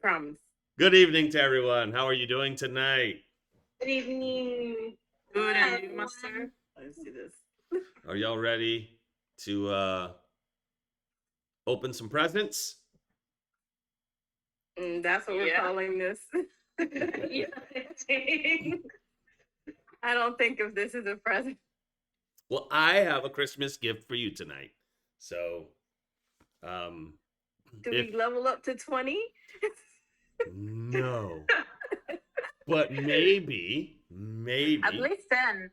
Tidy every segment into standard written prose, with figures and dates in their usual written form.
Promise. Good evening to everyone. How are you doing tonight? Good evening. Good, and you, master? Let's see this. Are y'all ready to open some presents? That's what we're calling this. Yeah. I don't think of this as a present. Well, I have a Christmas gift for you tonight. So, um, Do we level up to 20? no, but maybe, At least 10.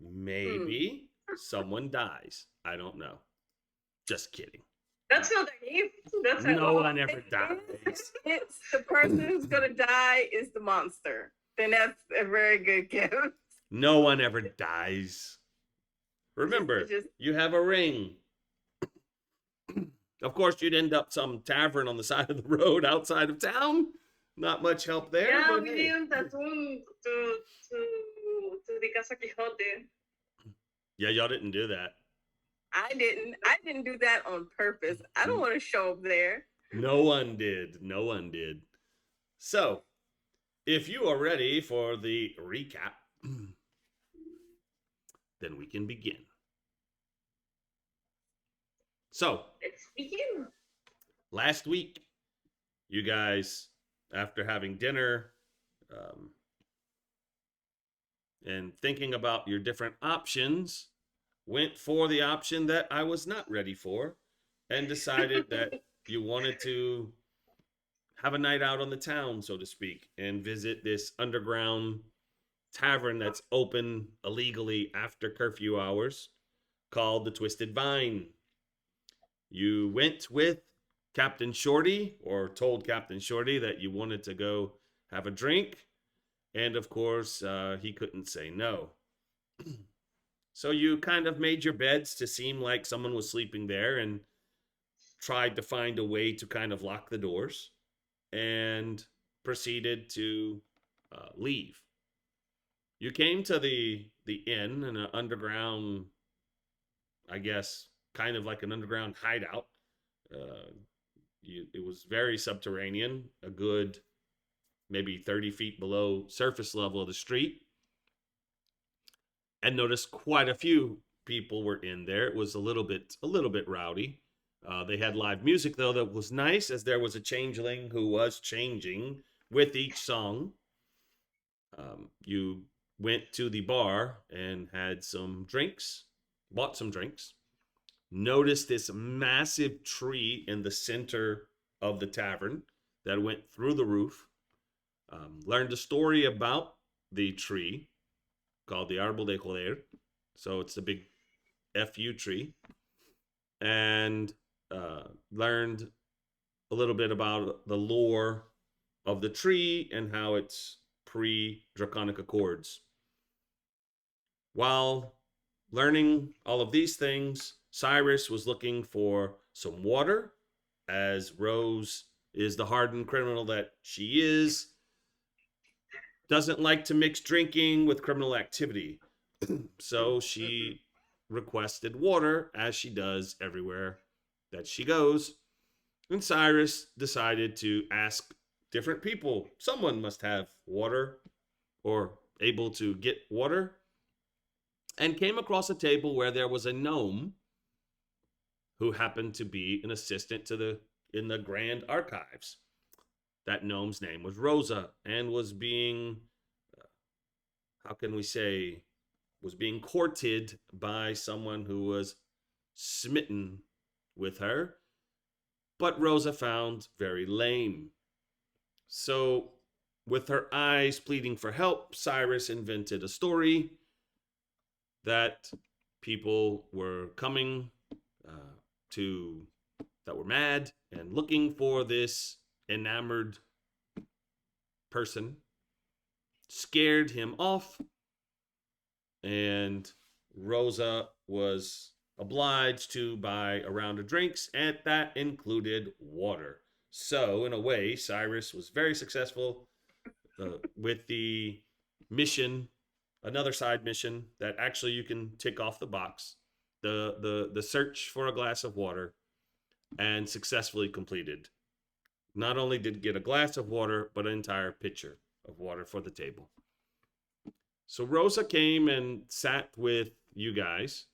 maybe someone dies. I don't know. Just kidding. That's not a gift. That's No one ever dies. It's the person who's gonna die is the monster. Then that's a very good gift. No one ever dies. Remember, you have a ring. Of course, you'd end up some tavern on the side of the road outside of town. Not much help there. Yeah, we didn't attune to the Casa Quixote. Yeah, y'all didn't do that. I didn't do that on purpose. I don't want to show up there. No one did. No one did. So, if you are ready for the recap, then we can begin. So, let's begin. Last week, you guys, after having dinner and thinking about your different options, went for the option that I was not ready for and decided that you wanted to have a night out on the town, so to speak, and visit this underground tavern that's open illegally after curfew hours called the Twisted Vine. You went with Captain Shorty, or told Captain Shorty that you wanted to go have a drink, and of course, he couldn't say no. So you kind of made your beds to seem like someone was sleeping there and tried to find a way to kind of lock the doors and proceeded to leave. You came to the inn in an underground, I guess, kind of like an underground hideout. It was very subterranean, a good maybe 30 feet below surface level of the street, and noticed quite a few people were in there. It was a little bit rowdy. They had live music though that was nice, as there was a changeling who was changing with each song. You went to the bar and had some drinks, bought some drinks, noticed this massive tree in the center of the tavern that went through the roof. Learned a story about the tree called the Árbol de Joder. So it's the big FU tree. And learned a little bit about the lore of the tree and how it's pre-Draconic Accords. While learning all of these things, Cyrus was looking for some water, as Roze is the hardened criminal that she is, doesn't like to mix drinking with criminal activity. So she requested water, as she does everywhere that she goes. And Cyrus decided to ask different people. Someone must have water or able to get water. And came across a table where there was a gnome who happened to be an assistant to in the Grand Archives. That gnome's name was Rosa and was being, how can we say, was being courted by someone who was smitten with her, but Rosa found very lame. So, with her eyes pleading for help, Cyrus invented a story that people were coming that were mad and looking for this enamored person, scared him off, and Rosa was obliged to buy a round of drinks, and that included water. So, in a way, Cyrus was very successful with the mission, another side mission that actually you can tick off the box, the search for a glass of water, and successfully completed. not only did get a glass of water, but an entire pitcher of water for the table. So Rosa came and sat with you guys.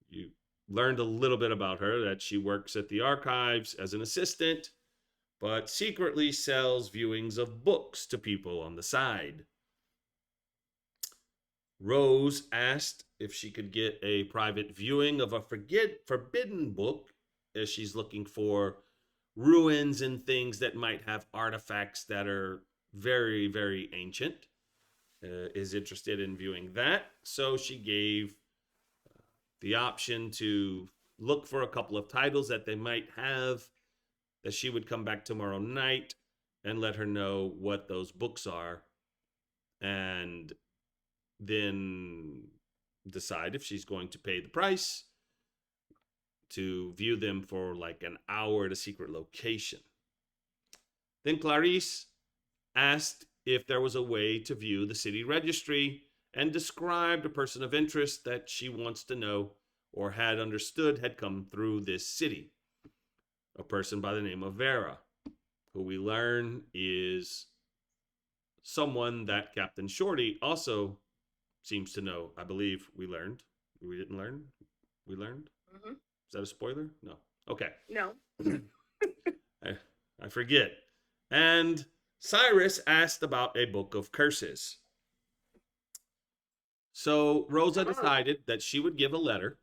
You learned a little bit about her, that she works at the archives as an assistant, but secretly sells viewings of books to people on the side. Roze asked if she could get a private viewing of a forbidden book, as she's looking for ruins and things that might have artifacts that are very, very ancient. Is interested in viewing that. So she gave the option to look for a couple of titles that they might have, that she would come back tomorrow night and let her know what those books are, and then decide if she's going to pay the price to view them for like an hour at a secret location. Then Clarice asked if there was a way to view the city registry, and described a person of interest that she wants to know or had understood had come through this city. A person by the name of Vera, who we learn is someone that Captain Shorty also seems to know. I believe we learned. We didn't learn? We learned? Mm-hmm. Is that a spoiler? No. Okay. No. I forget. And Cyrus asked about a book of curses. So Rosa decided that she would give a letter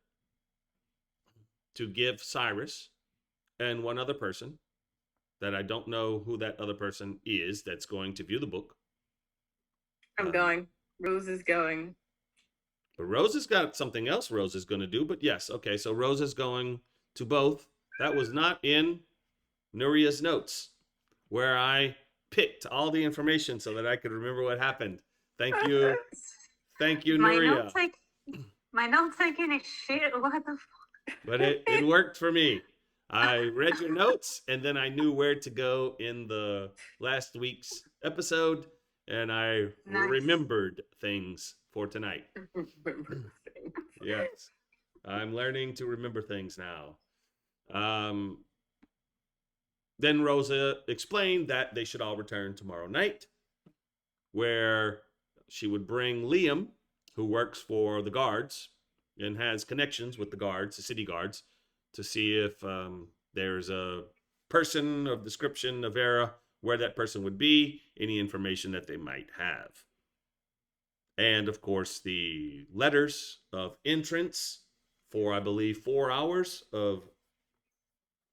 to give Cyrus and one other person, that I don't know who that other person is, that's going to view the book. I'm going. Roze is going. But Rose has got something else Rose is going to do. But yes, okay, so Rose is going to both. That was not in Nuria's notes, where I picked all the information so that I could remember what happened. Thank you. Thank you, Nuria. My note taking is shit. What the fuck? But it worked for me. I read your notes, and then I knew where to go in the last week's episode, and I remembered things for tonight. Yes. I'm learning to remember things now. Then Rosa explained that they should all return tomorrow night, where she would bring Liam, who works for the guards and has connections with the guards, the city guards, to see if there's a person of description of Vera, where that person would be, any information that they might have. And of course, the letters of entrance for, I believe, 4 hours of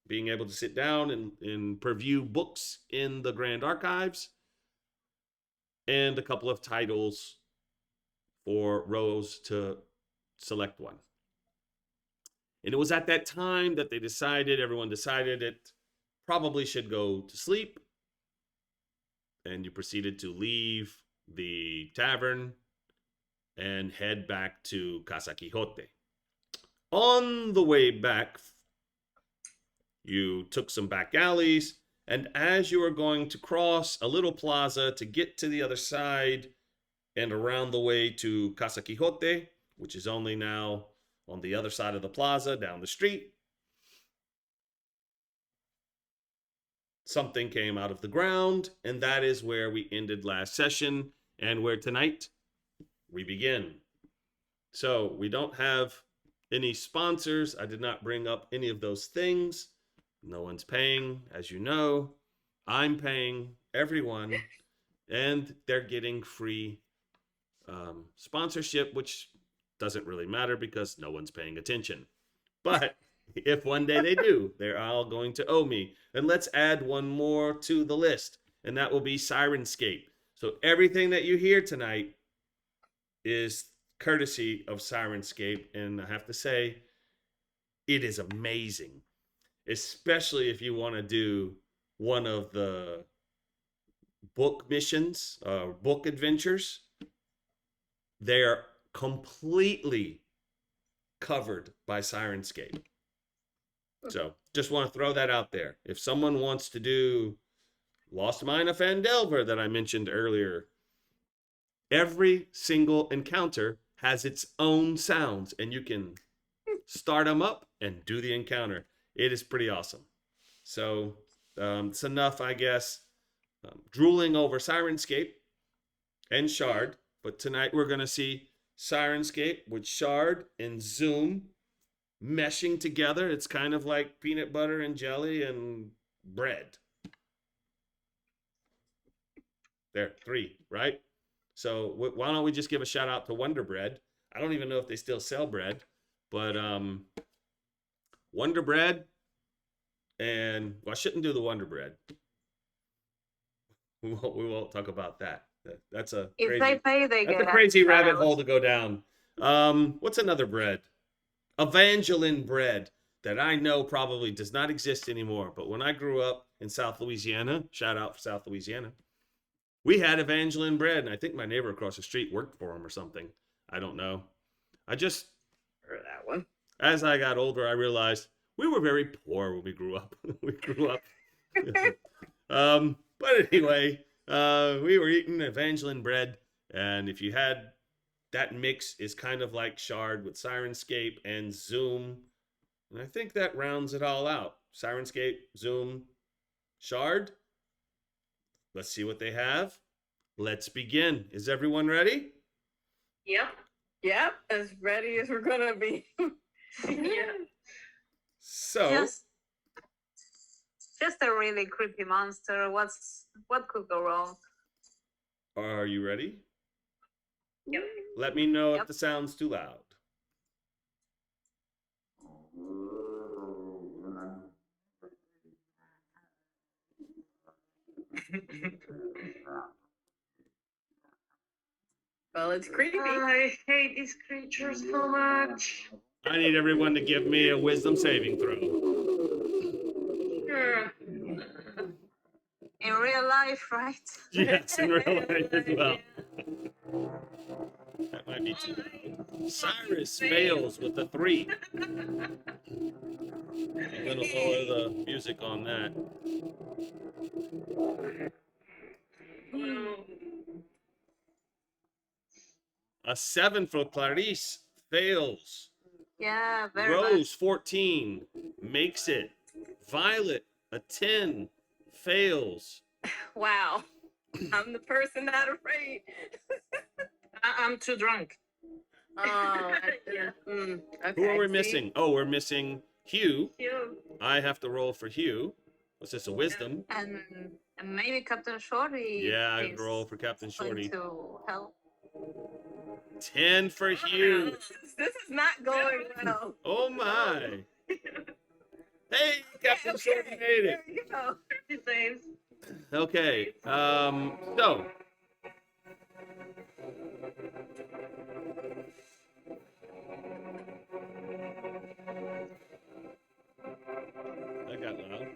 being able to sit down and preview books in the Grand Archives, and a couple of titles for Roze to select one. And it was at that time that everyone decided it probably should go to sleep. And you proceeded to leave the tavern and head back to Casa Quixote. On the way back, you took some back alleys, and as you were going to cross a little plaza to get to the other side and around the way to Casa Quixote, which is only now on the other side of the plaza down the street, something came out of the ground, and that is where we ended last session and where tonight we begin. So we don't have any sponsors. I did not bring up any of those things. No one's paying, as you know. I'm paying everyone, and they're getting free sponsorship, which doesn't really matter because no one's paying attention. But if one day they do, they're all going to owe me. And let's add one more to the list, and that will be Sirenscape. So everything that you hear tonight is courtesy of Sirenscape, and I have to say, it is amazing, especially if you want to do one of the book missions, book adventures. They're completely covered by Sirenscape. So just want to throw that out there. If someone wants to do Lost Mine of Phandelver that I mentioned earlier, every single encounter has its own sounds, and you can start them up and do the encounter. It is pretty awesome. So It's enough, I guess, drooling over Sirenscape and Shard. But tonight we're going to see Sirenscape with Shard and Zoom meshing together. It's kind of like peanut butter and jelly and bread. There, 3, right? So why don't we just give a shout out to Wonder Bread? I don't even know if they still sell bread, but Wonder Bread, and well, I shouldn't do the Wonder Bread. We won't talk about that. That's a If crazy, they pay, they that's get a crazy rabbit shout-outs. hole to go down. What's another bread? Evangeline bread that I know probably does not exist anymore. But when I grew up in South Louisiana, shout out for South Louisiana, we had Evangeline bread, and I think my neighbor across the street worked for him or something. I don't know. I just For that one. As I got older, I realized we were very poor when we grew up. we grew up. But anyway, we were eating Evangeline bread, and if you had that mix, is kind of like Shard with Sirenscape and Zoom, and I think that rounds it all out. Sirenscape, Zoom, Shard. Let's see what they have. Let's begin. Is everyone ready? Yep. Yep. As ready as we're gonna be. Yeah. So, Just a really creepy monster. What could go wrong? are you ready? Yep. Let me know if Yep. the sound's too loud. Well, it's creepy. I hate these creatures so much. I need everyone to give me a wisdom saving throw. In real life, right? Yes, in real life as well. That might be too loud. Cyrus fails with a 3. I'm gonna lower the music on that. A 7 for Clarice fails. Yeah, very Roze 14 makes it. Violet a 10 fails. Wow. I'm the person not afraid. I'm too drunk. Oh, Yeah. Okay. Who are we see? missing? Oh, we're missing Hugh. You. I have to roll for Hugh. What's this, a wisdom? and maybe Captain Shorty. Yeah, I is roll for Captain going Shorty. to help. 10 for Hugh. This is not going well. Oh my. Hey, Captain Shorty made it. There you go. He saves. Okay, so. That got loud.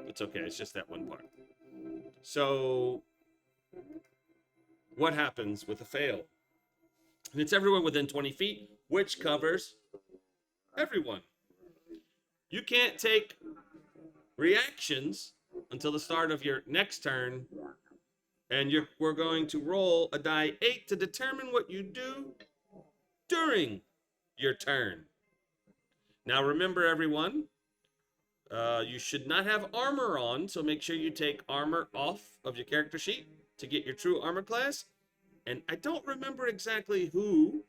It's okay, it's just that one part. So, what happens with a fail? And it's everyone within 20 feet, which covers everyone. You can't take reactions until the start of your next turn, and we're going to roll a die 8 to determine what you do during your turn. Now remember, everyone, you should not have armor on, so make sure you take armor off of your character sheet to get your true armor class. And I don't remember exactly who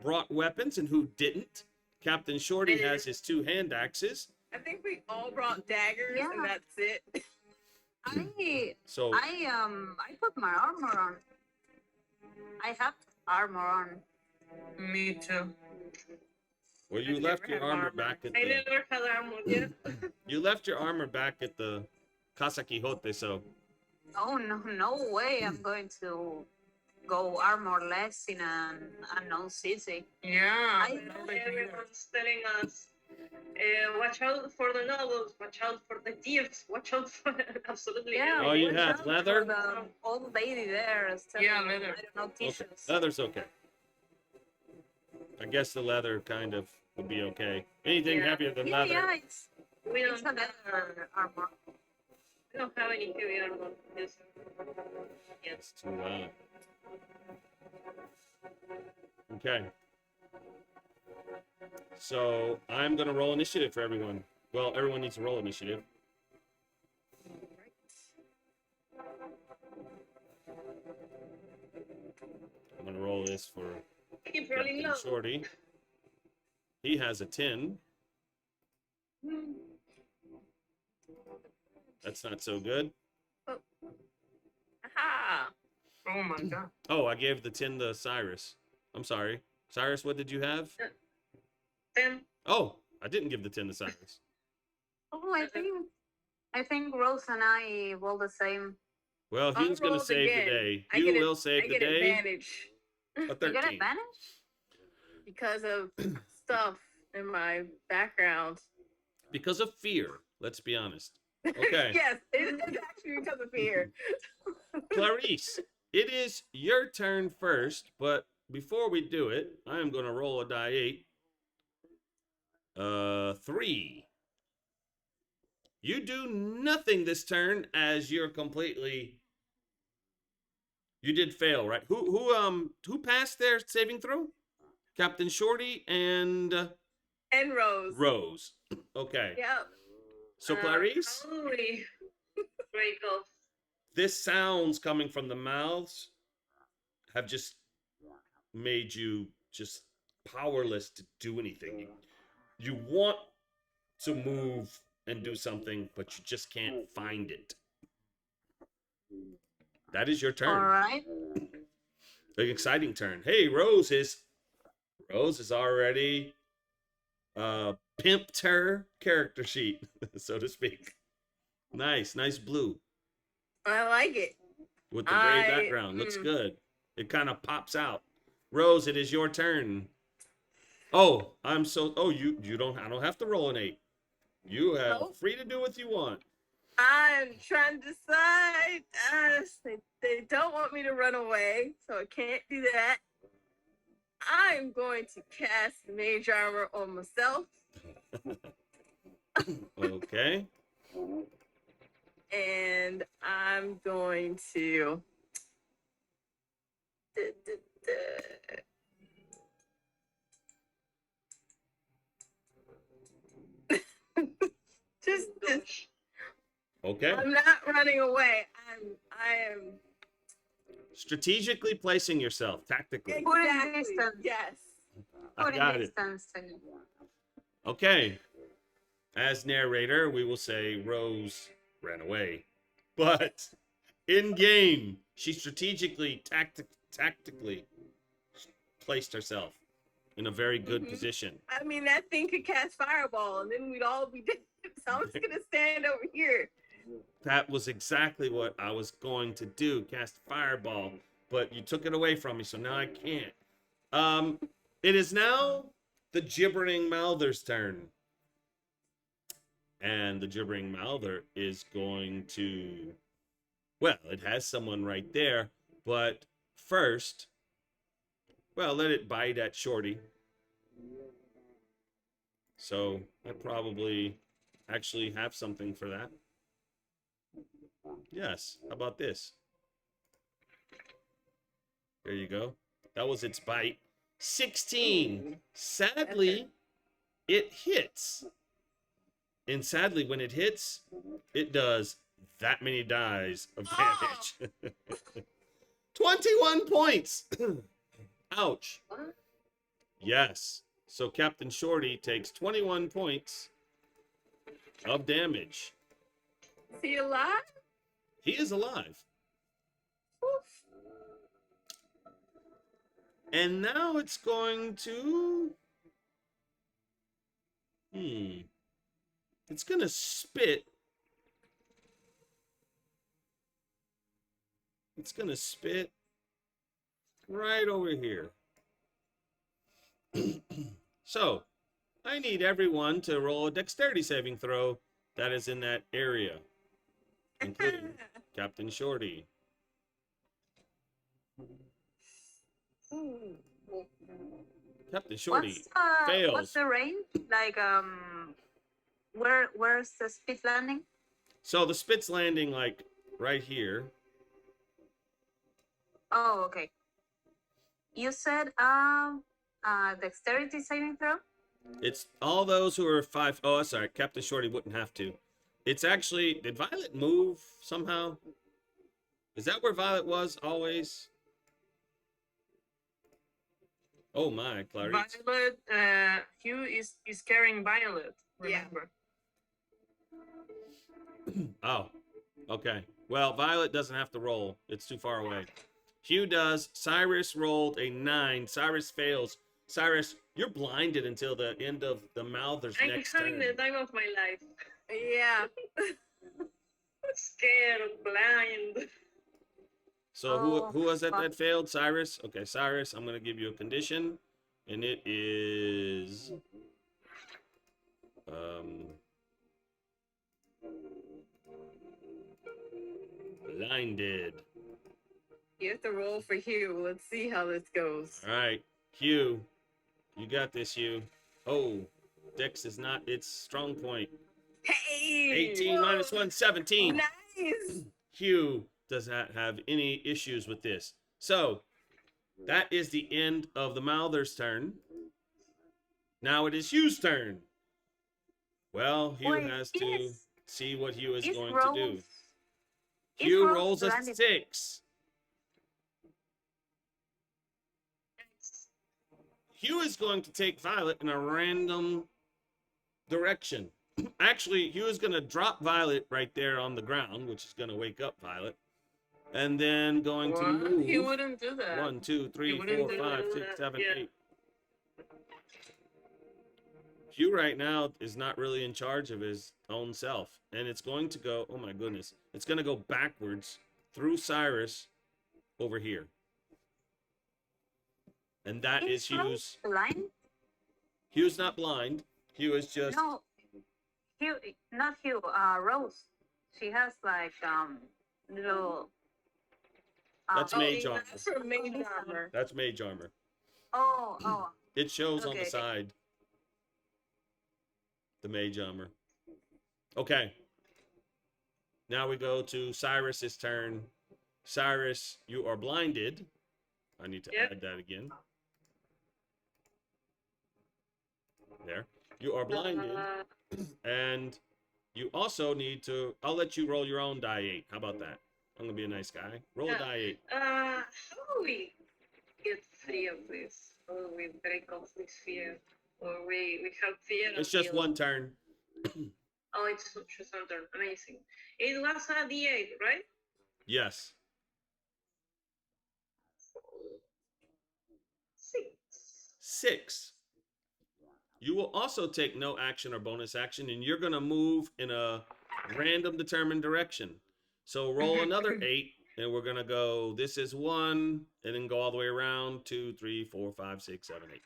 brought weapons and who didn't. Captain Shorty has his 2 hand axes. I think we all brought daggers, Yeah. and that's it. So I put my armor on. I have armor on. Me too. well, you I left never your have armor back at I the never had armor yet. you left your armor back at the Casa Quixote, so Oh no way! I'm going to go armorless in an unknown city. Yeah. I- Everyone's telling us, watch out for the nobles, watch out for the thieves, watch out for absolutely Yeah. Oh, you watch have out leather? for the old lady there. Yeah, selling, leather. I don't know, okay. tissues. Leather's okay. I guess the leather kind of would be okay. Anything Yeah. heavier than Yeah, leather. yeah, it's We a don't leather armor. have any heavy armor. Yes. It's too loud. Okay. So I'm gonna roll initiative for everyone. Well, everyone needs to roll initiative. gonna roll this for Keep rolling Captain low. Shorty. He has a 10. That's not so good. Aha! Oh my god. Oh, I gave the 10 to Cyrus. I'm sorry. Cyrus, what did you have? 10. Oh, I didn't give the 10 to Cyrus. Oh, I think Rose and I roll the same. Well, I he's going to rolled save again. the day. I You get will save I the get day. advantage A You get 13. advantage? because of stuff in my background. Because of fear. Let's be honest. Okay. Yes, it is actually because of fear. Clarice, it is your turn first, but before we do it, I am going to roll a die 8. 3. You do nothing this turn as you're completely. You did fail, right? Who passed their saving throw? Captain Shorty and And Rose. Rose. Okay. Yep. So Clarice, Holy Draco. this sounds coming from the mouths have just made you just powerless to do anything. You want to move and do something, but you just can't find it. That is your turn. All right. An exciting turn. Hey, Rose is already pimped her character sheet, so to speak. Nice blue I like it. with the gray background. Looks good. It kind of pops out. Rose, it is your turn. Oh, I don't have to roll an 8. You have Nope. free to do what you want. I'm trying to decide. They don't want me to run away, so I can't do that. I'm going to cast Mage Armor on myself. Okay. And I'm going to. Just. Okay. I'm not running away. I am Strategically placing yourself tactically. Put in exactly. distance. Yes. I Put in got it. distance. Okay. As narrator, we will say Rose ran away. But in game, she strategically, tactically placed herself in a very good position. I mean, that thing could cast Fireball, and then we'd all be dead. So I'm just gonna stand over here. That was exactly what I was going to do, cast Fireball. But you took it away from me, so now I can't. It is now the Gibbering Mouther's turn. And the Gibbering Mouther is going to... Well, it has someone right there. But first... Well, let it bite at Shorty. So, I probably actually have something for that. Yes, how about this? There you go. That was its bite. 16. Sadly, it hits. And sadly, when it hits, it does that many dies of damage. 21 points. Ouch. Yes. So Captain Shorty takes 21 points of damage. Is he alive? He is alive. Oof. And now it's going to... It's going to spit. It's going to spit right over here. So, I need everyone to roll a dexterity saving throw that is in that area, including Captain Shorty. Captain Shorty fails. What's the range? Like, where's the spit landing? So the spit's landing like right here. Oh, okay. You said dexterity saving throw? It's all those who are 5. Oh, sorry. Captain Shorty wouldn't have to. It's actually... Did Violet move somehow? Is that where Violet was always? Oh my, Clarice. Violet, Hugh is carrying Violet, Yeah. remember? Oh, okay. Well, Violet doesn't have to roll. It's too far away. Hugh does. Cyrus rolled a 9. Cyrus fails. Cyrus, you're blinded until the end of the Mouther's I'm next having turn. the time of my life. Yeah. Scared, blind. So Oh, who was it fuck. that failed? Cyrus? Okay, Cyrus, I'm going to give you a condition. And it is... blinded. You have to roll for Hugh. Let's see how this goes. All right, Hugh. You got this, Hugh. Oh, Dex is not its strong point. Hey! 18 Whoa. minus 1, 17. Nice! Hugh does not have any issues with this. So, that is the end of the Mouther's turn. Now it is Hugh's turn. Well, Hugh Wait, has to is- see what Hugh is is going Rose, to do. is Hugh Rose rolls a blinded? 6. Hugh is going to take Violet in a random direction. Actually, Hugh is going to drop Violet right there on the ground, which is going to wake up Violet. And then going to What? move. He wouldn't do that. 1, 2, 3, He 4, wouldn't do 5, that, 6, 7, yeah. 8. Hugh right now is not really in charge of his own self. And it's going to go, oh my goodness, it's going to go backwards through Cyrus over here. And that is Rose Hugh's. blind? Hugh's not blind. Hugh is just. No, Hugh, not Hugh. Rose. She has like little. That's Oh, mage armor. that's for mage armor. That's mage armor. Oh. It shows on the Okay. side. The mage armor. Okay. Now we go to Cyrus's turn. Cyrus, you are blinded. I need to Yep. add that again. There. You are blinded. And you also need to... I'll let you roll your own die 8. How about that? I'm going to be a nice guy. Roll a Yeah. die 8. How do we get free of this? How do we break off this fear? Or we have fear It's just until- one turn. Oh, it's just one turn. Amazing. It was a D8, right? Yes. 6. 6. You will also take no action or bonus action, and you're going to move in a random determined direction. So roll another 8, and we're going to go, this is 1, and then go all the way around, 2, 3, 4, 5, 6, 7, 8.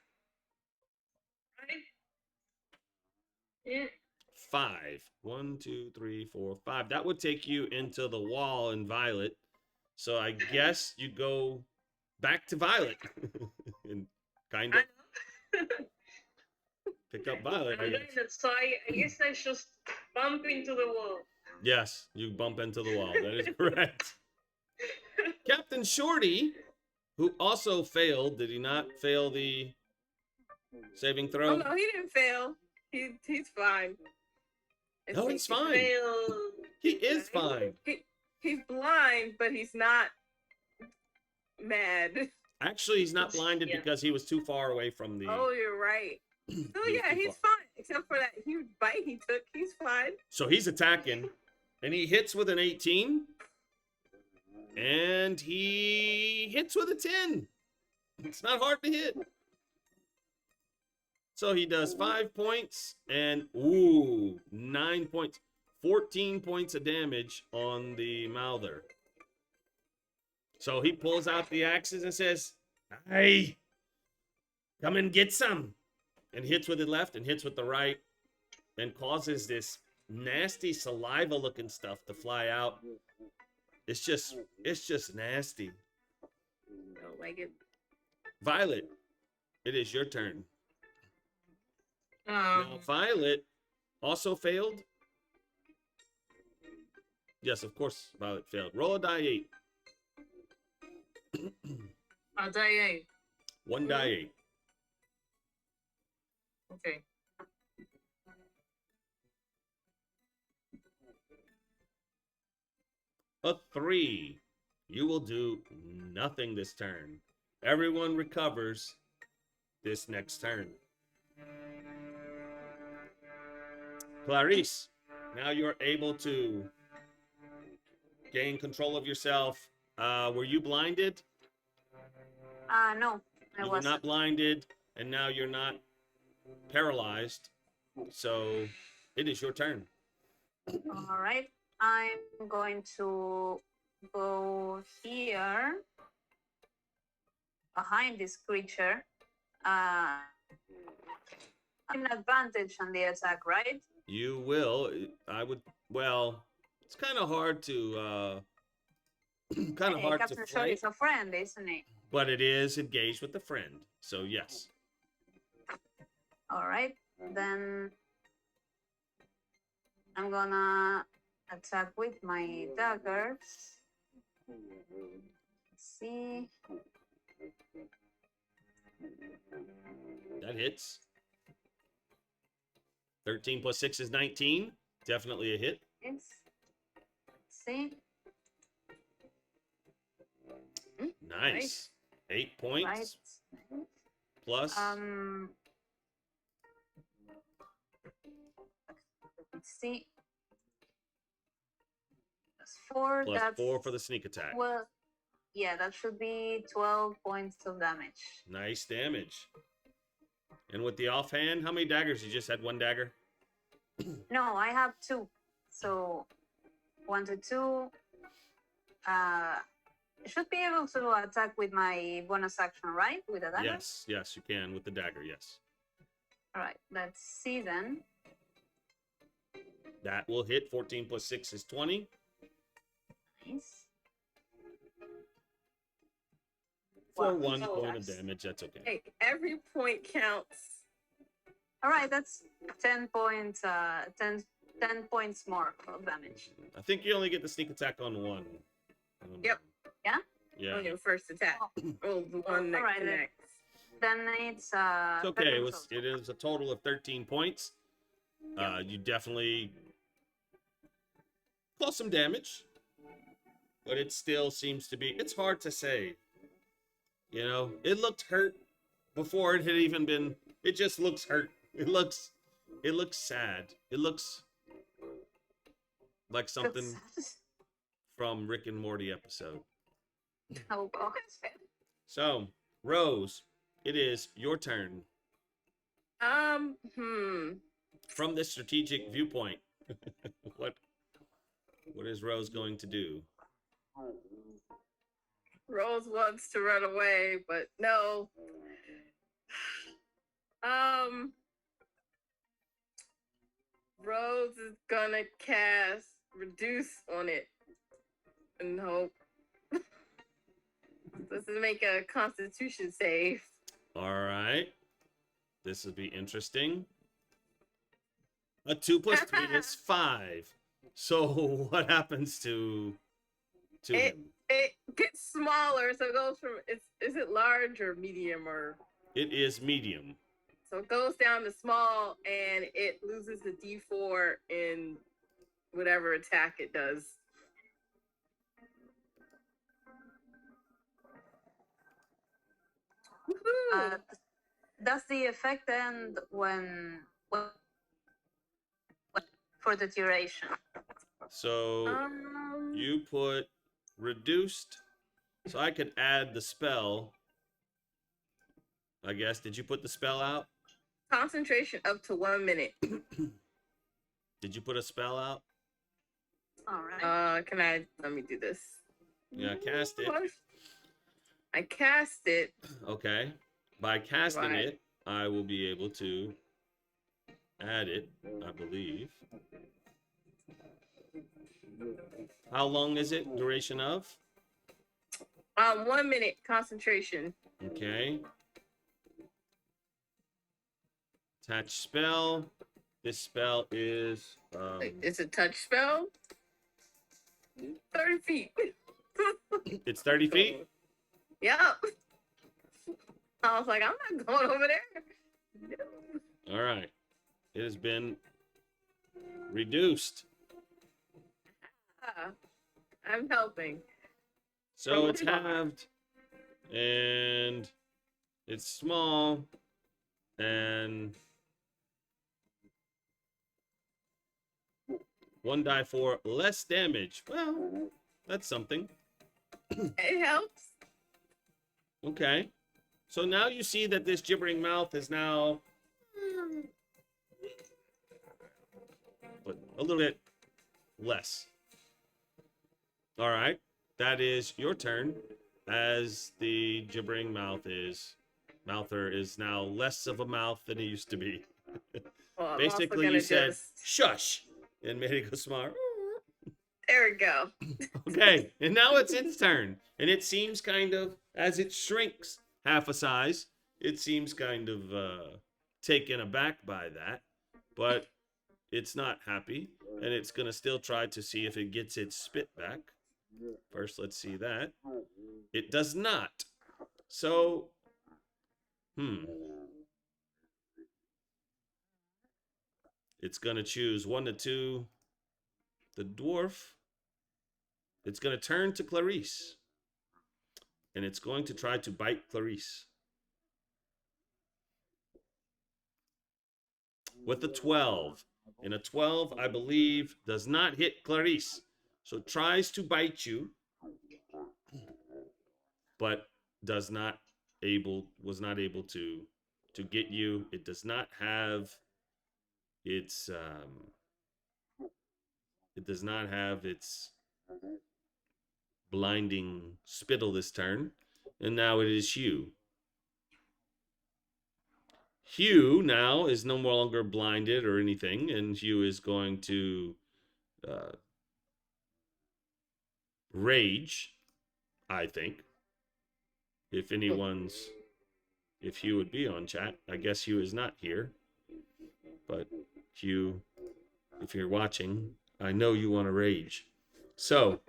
Right? Yeah. 5. 1, 2, 3, 4, 5. That would take you into the wall in Violet. So I guess you go back to Violet. And kind of I know. pick up Violet, I I'm guess. doing that, so I guess I just bump into the wall. Yes, you bump into the wall. That is correct. Captain Shorty, who also failed, did he not fail the saving Oh throw? no, he didn't fail. He's fine. It's No, like he's fine. Fail. He is fine. He's blind, but he's not mad. Actually, he's not blinded Yeah. because he was too far away from the... Oh, you're right. So He was yeah, too he's far. fine. Except for that huge bite he took, he's fine. So he's attacking, and he hits with an 18, and he hits with a 10. It's not hard to hit. So he does 5 points, and 9 points. 14 points of damage on the Mouther. So he pulls out the axes and says, "Hey, come and get some." And hits with the left and hits with the right and causes this nasty saliva looking stuff to fly out. It's just nasty. Don't like it. Violet, it is your turn. Now, Um, Violet also failed. Yes, of course, Violet failed. Roll a die 8. a die 8. One die 8. Okay. A 3. You will do nothing this turn. Everyone recovers this next turn. Clarice, now you're able to gain control of yourself. Were you blinded? No, I You were wasn't. not blinded, and now you're not paralyzed. So it is your turn. All right. I'm going to go here behind this creature. I'm an advantage on the attack, right? You will. I would. Well, it's kind of hard to. Kind of Hey, hard Captain to Short flank, is a friend, isn't he? but it is engaged with a friend. So yes. All right. Then I'm gonna attack with my daggers. Let's see. That hits. 13 plus 6 is 19. Definitely a hit. Yes. Let's see. Nice. 8 points Right. plus. Let's see. That's 4. Plus That's 4 for the sneak attack. Well, yeah, that should be 12 points of damage. Nice damage. And with the offhand, how many daggers? You just had one dagger? No, I have 2. So 1 to 2. I should be able to attack with my bonus action, right? With a dagger? Yes, yes, you can with the dagger, yes. All right, let's see then. That will hit. 14 plus 6 is 20. Nice. For Wow, 1 so point of that's- damage, that's okay. Hey, every point counts. All right, that's 10 points. 10 points more of damage. I think you only get the sneak attack on 1. I don't know. Yep. Yeah? Yeah. On your first attack. Oh, the one that Alright, then. connects. Then it's It's okay. Captain It is a total of 13 points. You definitely caused some damage, but it still seems to be. It's hard to say. You know, it looked hurt before it had even been. It just looks hurt. It looks sad. It looks like something from Rick and Morty episode. Oh god. So, Rose, it is your turn. From this strategic viewpoint, what is Rose going to do? Rose wants to run away, but no. Rose is gonna cast reduce on it and hope. This is make a Constitution save. All right. This will be interesting. A 2 plus 3 is 5. So what happens to It him? it gets smaller, so it goes from is it large or medium or It is medium. so it goes down to small and it loses the D4 in whatever attack it does. Woohoo! Does the effect end when for the duration? So you put reduced. So I could add the spell. I guess. Did you put the spell out? Concentration up to 1 minute. Did you put a spell out? All right. Can I let me do this? Yeah, cast it. I cast it. Okay. By casting Right. it, I will be able to add it, I believe. How long is it? Duration of? 1 minute concentration. Okay. Attach spell. This spell is It's a touch spell. 30 feet. it's 30 feet. Yep. I was like, I'm not going over there. No. All right. It has been reduced. I'm helping. So it's halved and it's small. And 1 die for less damage. Well, that's something. It helps. Okay. So now you see that this gibbering mouth is now but a little bit less. All right. That is your turn as the gibbering mouther is now less of a mouth than he used to be. Well, I'm Basically, also you gonna said, just... shush, and made it go smart. There we go. Okay, and now it's its turn. And it seems kind of, as it shrinks half a size, it seems kind of taken aback by that. But it's not happy, and it's going to still try to see if it gets its spit back. First, let's see that. It does not. So, it's going to choose 1 to 2. The dwarf. It's going to turn to Clarice. And it's going to try to bite Clarice. With a 12. And a 12, I believe, does not hit Clarice. So it tries to bite you, but was not able to get you. It does not have its blinding spittle this turn. And now it is Hugh. Hugh now is no longer blinded or anything, and Hugh is going to rage, I think. If Hugh would be on chat. I guess Hugh is not here. But Hugh, if you're watching, I know you want to rage. So,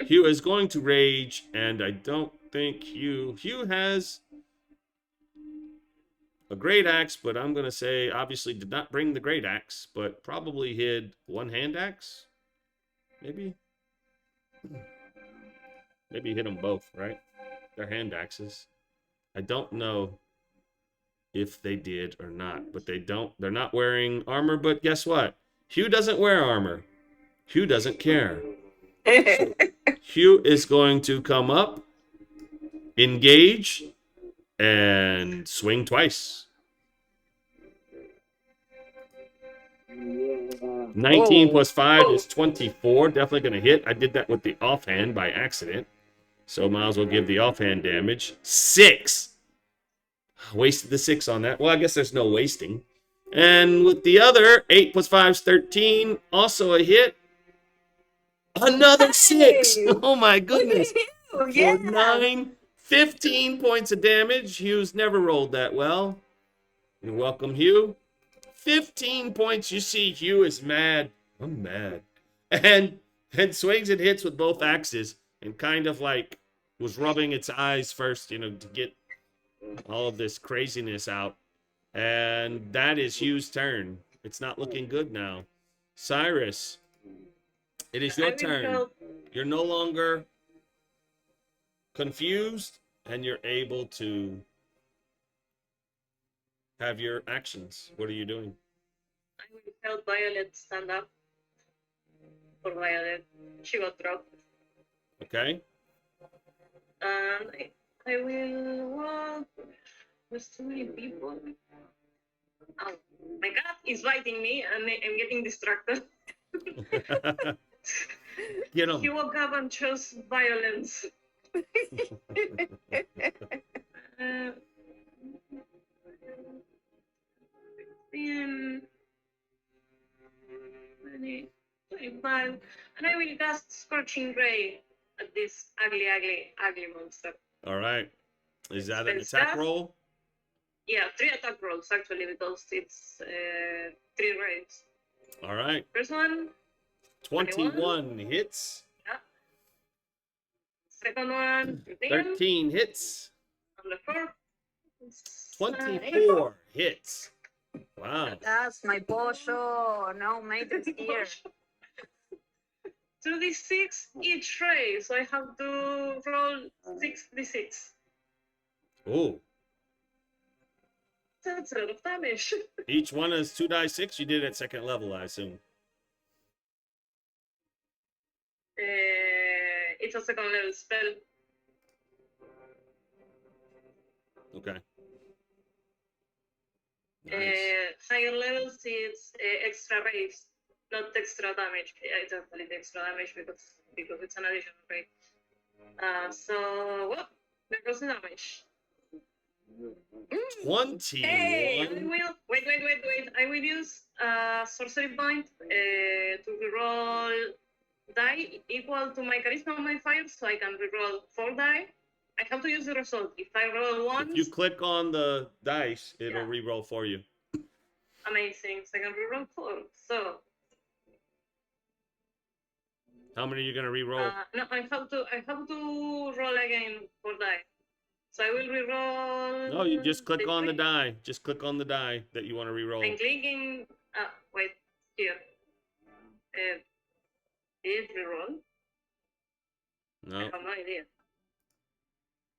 Hugh is going to rage, and I don't think Hugh has a great axe, but I'm going to say obviously did not bring the great axe, but probably hid one hand axe. Maybe hit them both, right? They're hand axes. I don't know if they did or not, but they're not wearing armor, but guess what? Hugh doesn't wear armor. Hugh doesn't care. So Hugh is going to come up, engage, and swing twice. 19 plus 5 is 24. Definitely going to hit. I did that with the offhand by accident. So might as well give the offhand damage. 6. Wasted the 6 on that. Well, I guess there's no wasting. And with the other, 8 plus 5 is 13. Also a hit. Another 6. Oh my goodness. For 9, 15 points of damage. Hugh's never rolled that well. You're welcome, Hugh. 15 points. You see, Hugh is mad. I'm mad. And swings and hits with both axes and kind of like was rubbing its eyes first, to get all of this craziness out. And that is Hugh's turn. It's not looking good now. Cyrus, it is your turn. You're no longer confused, and you're able to have your actions. What are you doing? I will help Violet stand up. For Violet, she got dropped. Okay. And I will walk. There's too many people. Oh, my cat is biting me, and I'm getting distracted. Get him. He woke up and chose violence. And I will cast Scorching Ray at this ugly monster. All right. Is that an Spell attack staff? roll? Yeah, 3 attack rolls actually, because it's 3 rays. All right. First one, 21 hits. yeah. Second one, 13 hits. And the fourth, 24 hits. Wow. That's my posho. No maintenance here. 2d6 each ray, so I have to roll 6d6. Oh. That's a lot of damage. Each one is 2d6. You did it at second level, I assume. It's a second level spell. Okay. Nice. Higher levels, it's extra raise, not extra damage. It's actually the extra damage because it's an additional rate. So, well, there goes the damage. 21. Hey, I will wait. I will use sorcery point to reroll die equal to my charisma modifier, so I can reroll 4 die. I have to use the result. If I roll once, If you click on the dice, it'll Yeah. re-roll for you. amazing. So I can reroll 4. So How many are you gonna re-roll? no, I have to roll again 4 die. So I will reroll. No, you just click the on the three. die. Just click on the die that you want to re-roll. I'm clicking. Wait here. Is reroll? I No. have no idea.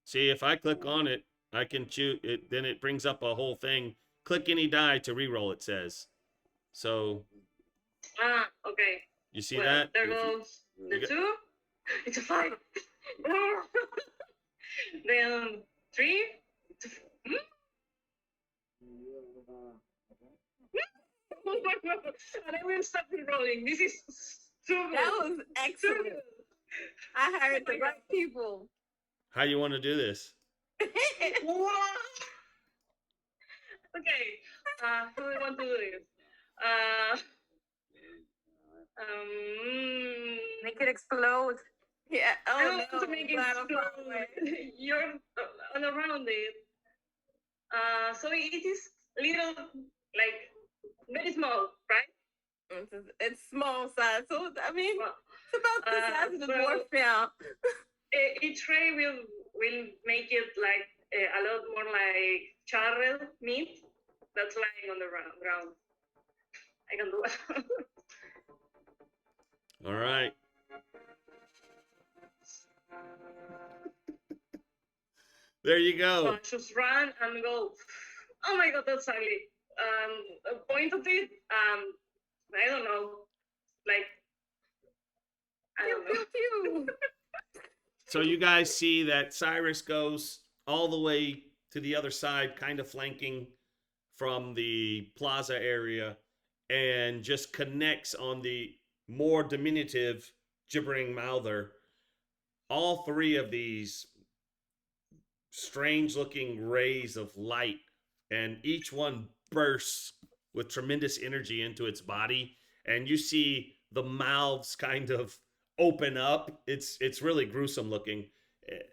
See, if I click on it, I can choose it. Then it brings up a whole thing. Click any die to re-roll. It says. So Okay. you see Well, that? there If you- goes the you got- 2. It's a 5. Then 3. And I will stop rolling. This is too good. that was Too excellent. good. I hired the right people. How you want to do this? Wow. Okay. How do we want to do this? Make it explode. Yeah. I Oh want no. to make it glad I'm far explode. away. You're all around it. So it is little, like, very small, right? It's small size, so I mean, Well, it's about the size of the so- dwarf now. each ray will make it like a lot more like charred meat that's lying on the ground. I can do it. All right. There you So go. I just run and go. Oh my god, that's ugly. A point of it. I don't know. Like, I Pew don't know. pew pew. So you guys see that Cyrus goes all the way to the other side, kind of flanking from the plaza area, and just connects on the more diminutive gibbering mouther. All three of these strange looking rays of light, and each one bursts with tremendous energy into its body, and you see the mouths kind of open up. It's really gruesome looking,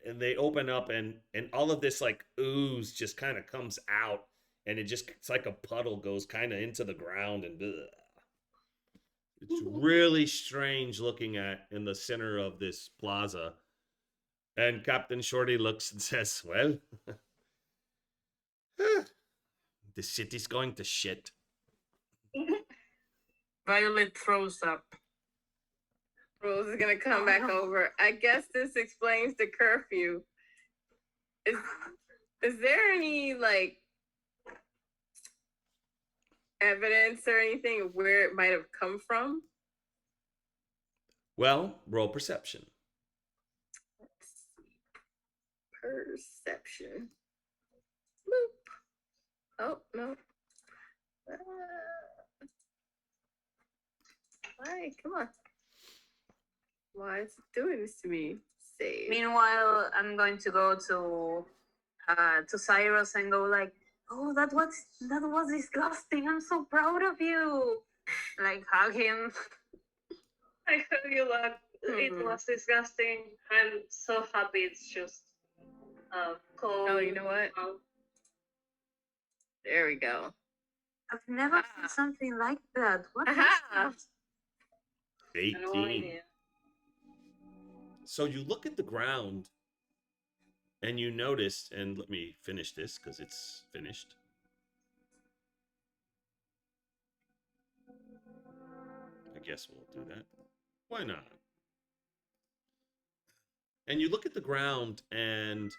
and they open up, and all of this like ooze just kind of comes out, and it's like a puddle goes kind of into the ground, and bleh. It's really strange looking at in the center of this plaza. And Captain Shorty looks and says, well, the city's going to shit. Violet throws up. Roze is gonna come back over. I guess this explains the curfew. Is there any like evidence or anything of where it might have come from? Well, roll perception. Let's see. Perception. Boop. Oh no. Alright, come on. Why is it doing this to me? Save. Meanwhile, I'm going to go to Cyrus and go like, "Oh, that was disgusting. I'm so proud of you." Like hug him. I heard you that it Mhm. was disgusting. I'm so happy it's just cold. Oh, you know what? There we go. I've never Ah. seen something like that. What is Aha. that? 18. No idea. So you look at the ground and you notice, and let me finish this because it's finished. I guess we'll do that. Why not? And you look at the ground and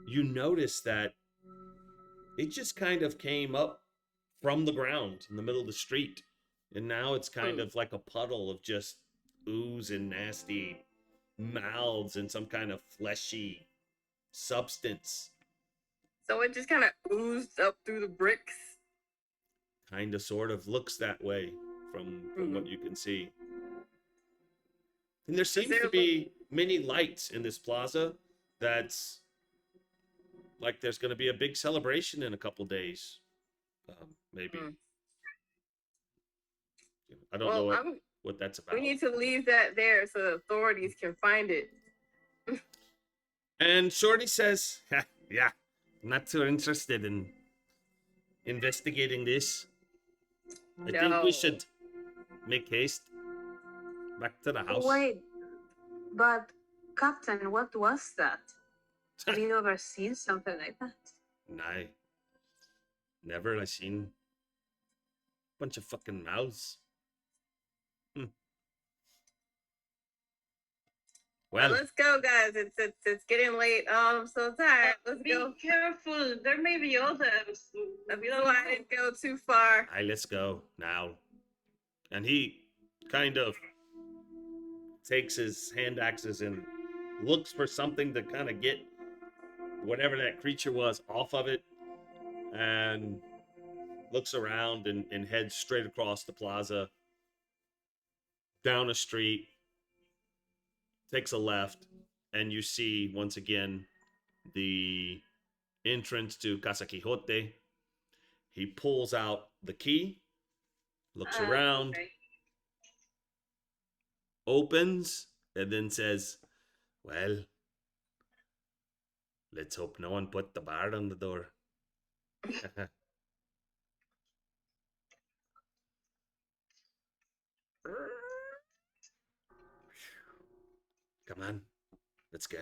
you notice that it just kind of came up from the ground in the middle of the street. And now it's kind of like a puddle of just ooze and nasty mouths and some kind of fleshy substance. So it just kind of oozed up through the bricks. Kind of sort of looks that way from what you can see. And there seems to be many lights in this plaza. That's like there's going to be a big celebration in a couple days. Maybe. I don't know what that's about. We need to leave that there so the authorities can find it. And Shorty says, yeah, not too interested in investigating this. I think we should make haste back to the house. Wait, but Captain, what was that? Have you ever seen something like that? Nah, never. I seen a bunch of fucking mouths. Well, let's go, guys. It's getting late. Oh, I'm so tired. Let's go. Be careful. There may be others. We don't want to go too far. All right, let's go now. And he kind of takes his hand axes and looks for something to kind of get whatever that creature was off of it, and looks around and heads straight across the plaza, down a street, takes a left, and you see once again the entrance to Casa Quixote. He pulls out the key, looks around, opens, and then says, well, let's hope no one put the bar on the door. Come on, let's go.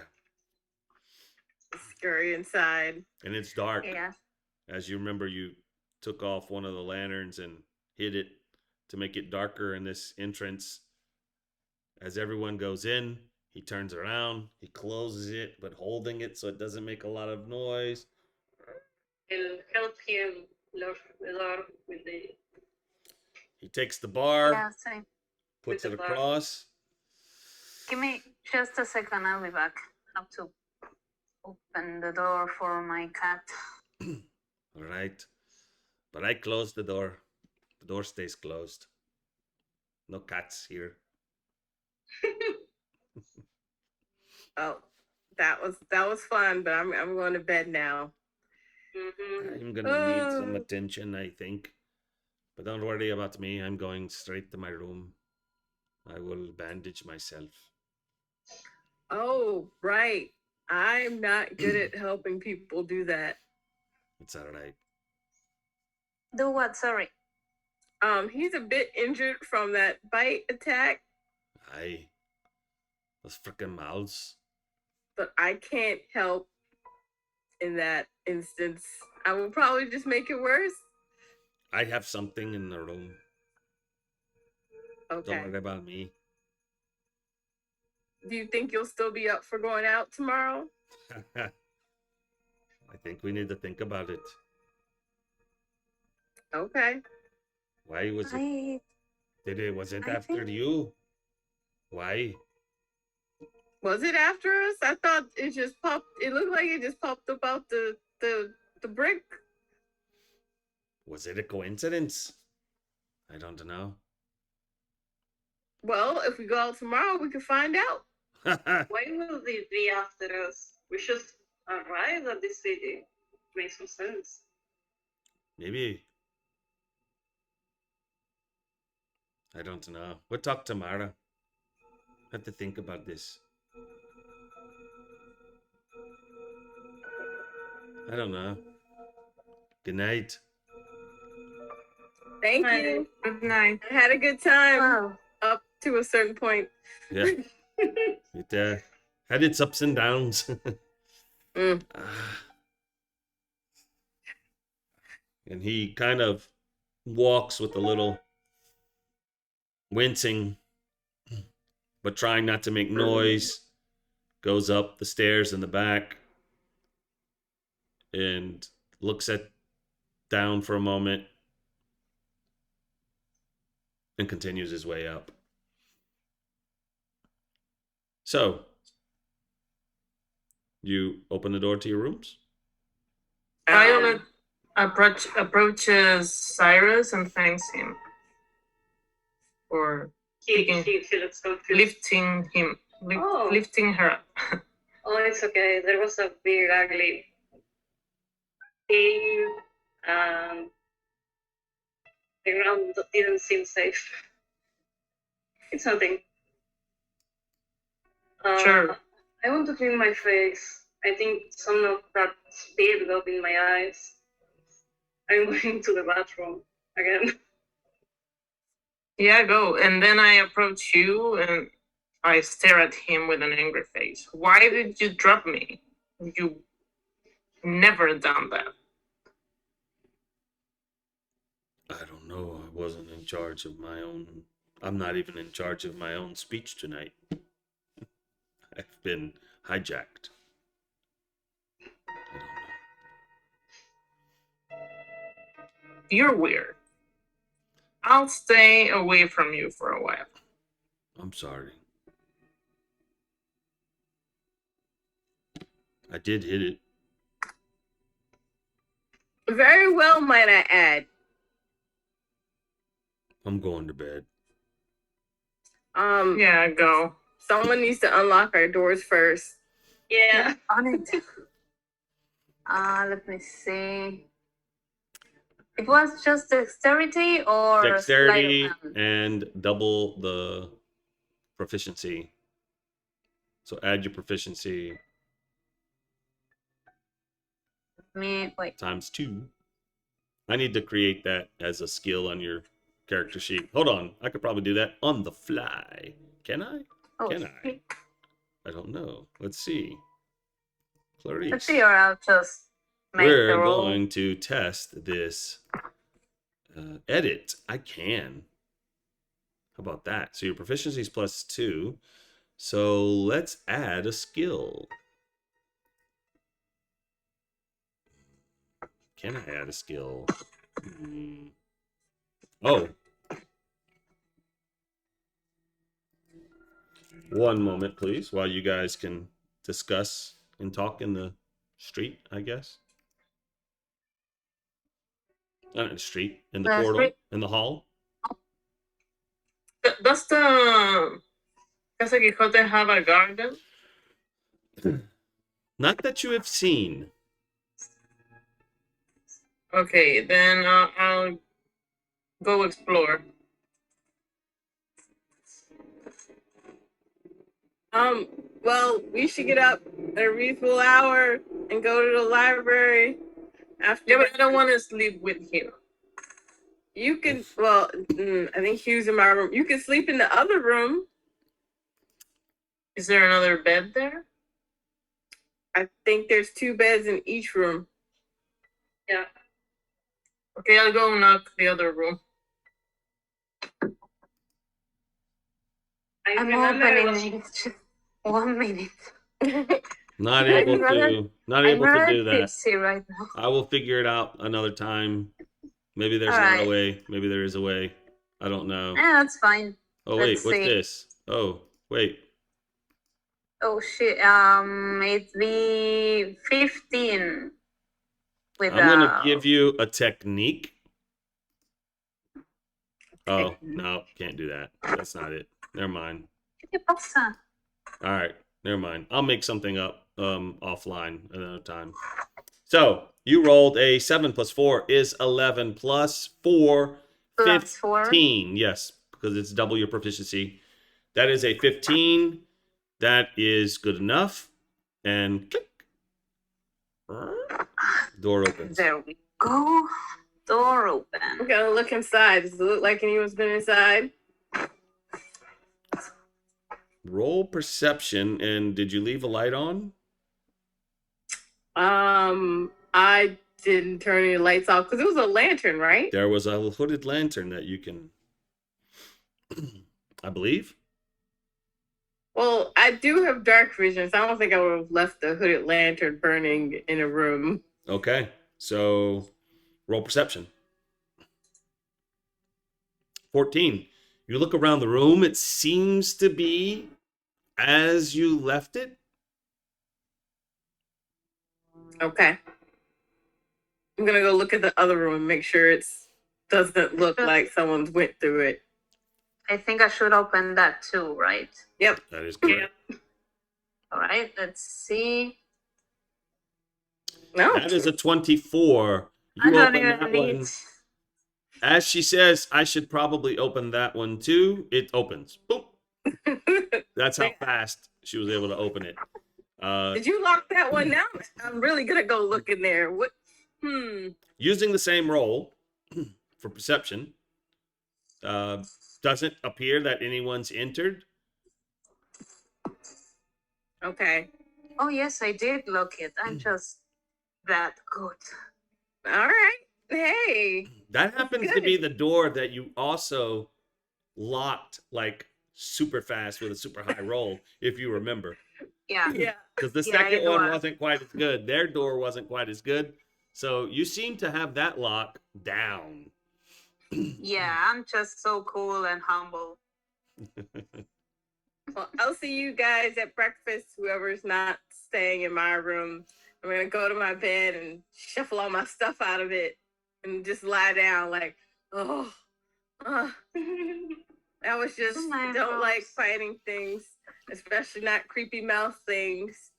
Scurry inside. And it's dark. Yeah. As you remember, you took off one of the lanterns and hid it to make it darker in this entrance. As everyone goes in, he turns around, he closes it, but holding it so it doesn't make a lot of noise. I'll help him lock the door with the... He takes the bar, Yeah, same. puts with it the bar. across. Give me just a second, I'll be back. I have to open the door for my cat. All right. But I closed the door. The door stays closed. No cats here. Oh, that was fun, but I'm going to bed now. I'm gonna need some attention, I think. But don't worry about me. I'm going straight to my room. I will bandage myself. Oh, right. I'm not good at helping people do that. It's all right. Do what? Sorry. He's a bit injured from that bite attack, Aye. Those frickin' mouths. but I can't help in that instance. I will probably just make it worse. I have something in the room. Okay. Don't worry about me. Do you think you'll still be up for going out tomorrow? I think we need to think about it. Okay. Why was it? Was it I after think- you? Why? Was it after us? I thought it just popped. It looked like it just popped up out the brick. Was it a coincidence? I don't know. Well, if we go out tomorrow, we can find out. Why will they be after us? We should arrive at the city. Makes some sense. Maybe. I don't know. We'll talk tomorrow. Have to think about this. I don't know. Good night. Thank you. Good night. I had a good time Wow. up to a certain point. Yeah. It had its ups and downs. Mm. And he kind of walks with a little wincing, but trying not to make noise, goes up the stairs in the back and looks at down for a moment and continues his way up. So, you open the door to your rooms? Violet approaches Cyrus and thanks him for He looks so confused. lifting her up. Oh, it's okay. There was a big, ugly thing. The ground didn't seem safe. It's nothing. Sure. I want to clean my face. I think some of that spit got in my eyes. I'm going to the bathroom again. Yeah, go. And then I approach you and I stare at him with an angry face. Why did you drop me? You never done that. I don't know. I wasn't in charge of my own. I'm not even in charge of my own speech tonight. I've been hijacked. I don't know. You're weird. I'll stay away from you for a while. I'm sorry. I did hit it. Very well, might I add. I'm going to bed. Yeah, go. Someone needs to unlock our doors first. Yeah. On it. Let me see. It was just dexterity or Dexterity sleight of hand? and double the proficiency. So add your proficiency Wait. times 2. I need to create that as a skill on your character sheet. Hold on. I could probably do that on the fly. Can I? Oh, Can I? I don't know. Let's see. Clarice. let's see, or I'll just make the We're roll. going to test this. Edit. I can. How about that? So your proficiency is +2. So let's add a skill. Can I add a skill? Oh. One moment, please, while you guys can discuss and talk in the street, I guess. Not in the street, in the portal, street? in the hall. Does the Casa Quixote have a garden? Not that you have seen. Okay, then I'll go explore. Well, we should get up at a reasonable hour and go to the library. After Yeah, but I don't want to sleep with him. you can. Well, I think Hugh's in my room. You can sleep in the other room. Is there another bed there? I think there's 2 beds in each room. Yeah. Okay, I'll go knock the other room. I I'm remember I was opening it. Just 1 minute. Not I'm able rather- to. Not I'm able to rather do that. tipsy right now. I will figure it out another time. Maybe there's All not a right. way. Maybe there is a way. I don't know. Yeah, that's fine. Oh wait, let's what's see. this? Oh wait. Oh shit. It's the 15. With I'm gonna give you a technique. Oh no, can't do that. That's not it. Never mind. ¿Qué pasa? All right, never mind. I'll make something up offline another time. So you rolled a 7 + 4 is 11 + 4, Plus 4. 15. Yes, because it's double your proficiency. That is a 15. That is good enough. And click. Door opens. There we go. Door open. I'm gonna look inside. Does it look like anyone's been inside? Roll perception. And did you leave a light on? I didn't turn any lights off because it was a lantern, right? There was a hooded lantern that you can, I believe. Well, I do have dark vision, so I don't think I would have left the hooded lantern burning in a room. Okay, so Roll perception. 14. You look around the room. It seems to be as you left it. Okay. I'm gonna go look at the other room and make sure it's doesn't look like someone's went through it. I think I should open that too, right? Yep. That is correct. All right, let's see. No. That is a 24. I You don't open even that need. one. As she says, I should probably open that one too. It opens. Boop. That's how fast she was able to open it. Did you lock that one down? I'm really gonna go look in there. What? Using the same roll for perception, doesn't appear that anyone's entered. Okay. Oh yes, I did lock it. I'm just that good. All right. Hey. That happens to good. be the door that you also locked like super fast with a super high roll, if you remember. Yeah. Yeah. Because the Yeah, second it one was. wasn't quite as good. Their door wasn't quite as good. So you seem to have that lock down. Yeah, I'm just so cool and humble. Well, I'll see you guys at breakfast. Whoever's not staying in my room, I'm gonna go to my bed and shuffle all my stuff out of it and just lie down like, oh, that was just. Good night, I don't like Roze. fighting things, especially not creepy mouth things.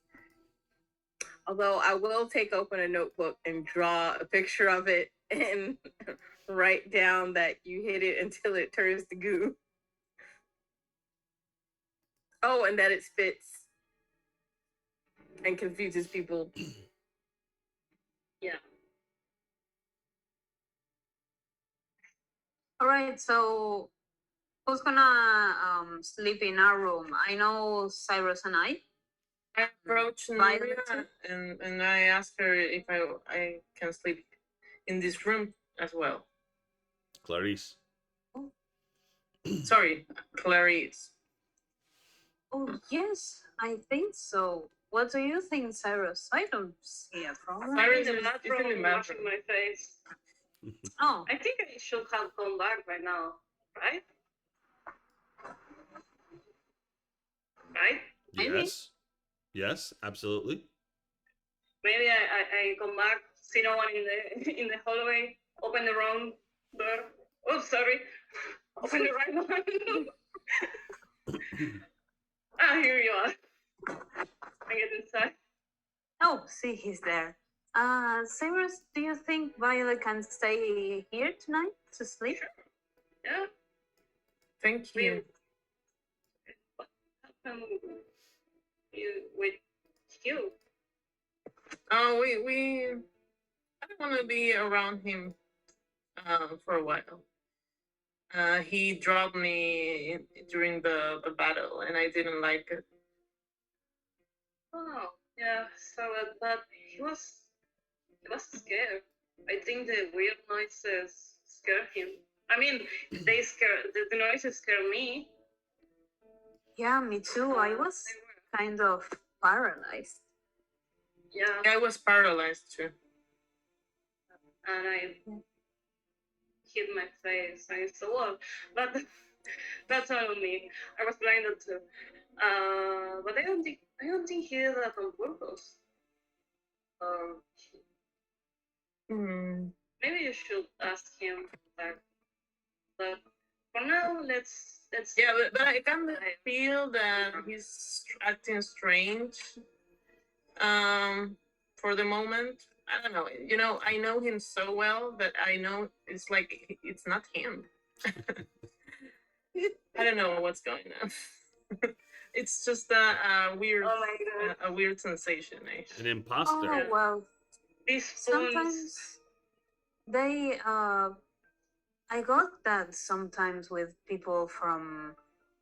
Although I will take open a notebook and draw a picture of it and write down that you hit it until it turns to goo. Oh, and that it spits and confuses people. Yeah. All right, so who's gonna sleep in our room? I know Cyrus and I. I approached By the Nuria way. and I asked her if I can sleep in this room as well. Clarice. Sorry, Clarice. Oh yes, I think so. What do you think, Cyrus? I don't see a problem. Cyrus I'm in is the in the bathroom bathroom. washing my face. Oh, I think I should have come back by now, right? Right? Maybe. Yes. Yes, absolutely. Maybe I come back, see no one in the hallway, open the wrong door. Oh, sorry. Open the right one. Here you are. I get inside. oh, see, he's there. Cyrus, do you think Violet can stay here tonight to sleep? Yeah. Thank you. How come you with you? Oh, we I don't want to be around him for a while. He dropped me during the battle, and I didn't like it. Oh, yeah. So that he was scared. I think the weird noises scared him. I mean, they scare the noises scare me. Yeah, me too. I was They were. kind of paralyzed. Yeah, I was paralyzed too. and I hit my face against the wall. But that's all on me. I was blinded too. But I don't think he did that on purpose. Hmm. Maybe you should ask him that. But for now, let's. Yeah, but I kind of feel that he's acting strange. For the moment, I don't know. You know, I know him so well that I know it's like it's not him. I don't know what's going on. It's just a weird, Oh my god. a weird sensation. An imposter. Oh well, These spoons. sometimes they I got that sometimes with people from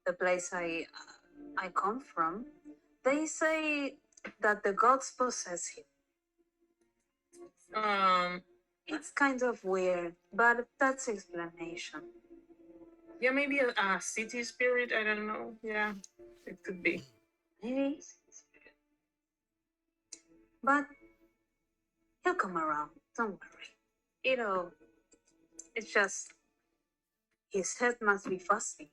the place I come from. They say that the gods possess him. It's kind of weird, but that's explanation. Yeah, maybe a city spirit. I don't know. Yeah, it could be. Maybe, but he'll come around. Don't worry. it's just his head must be fuzzy,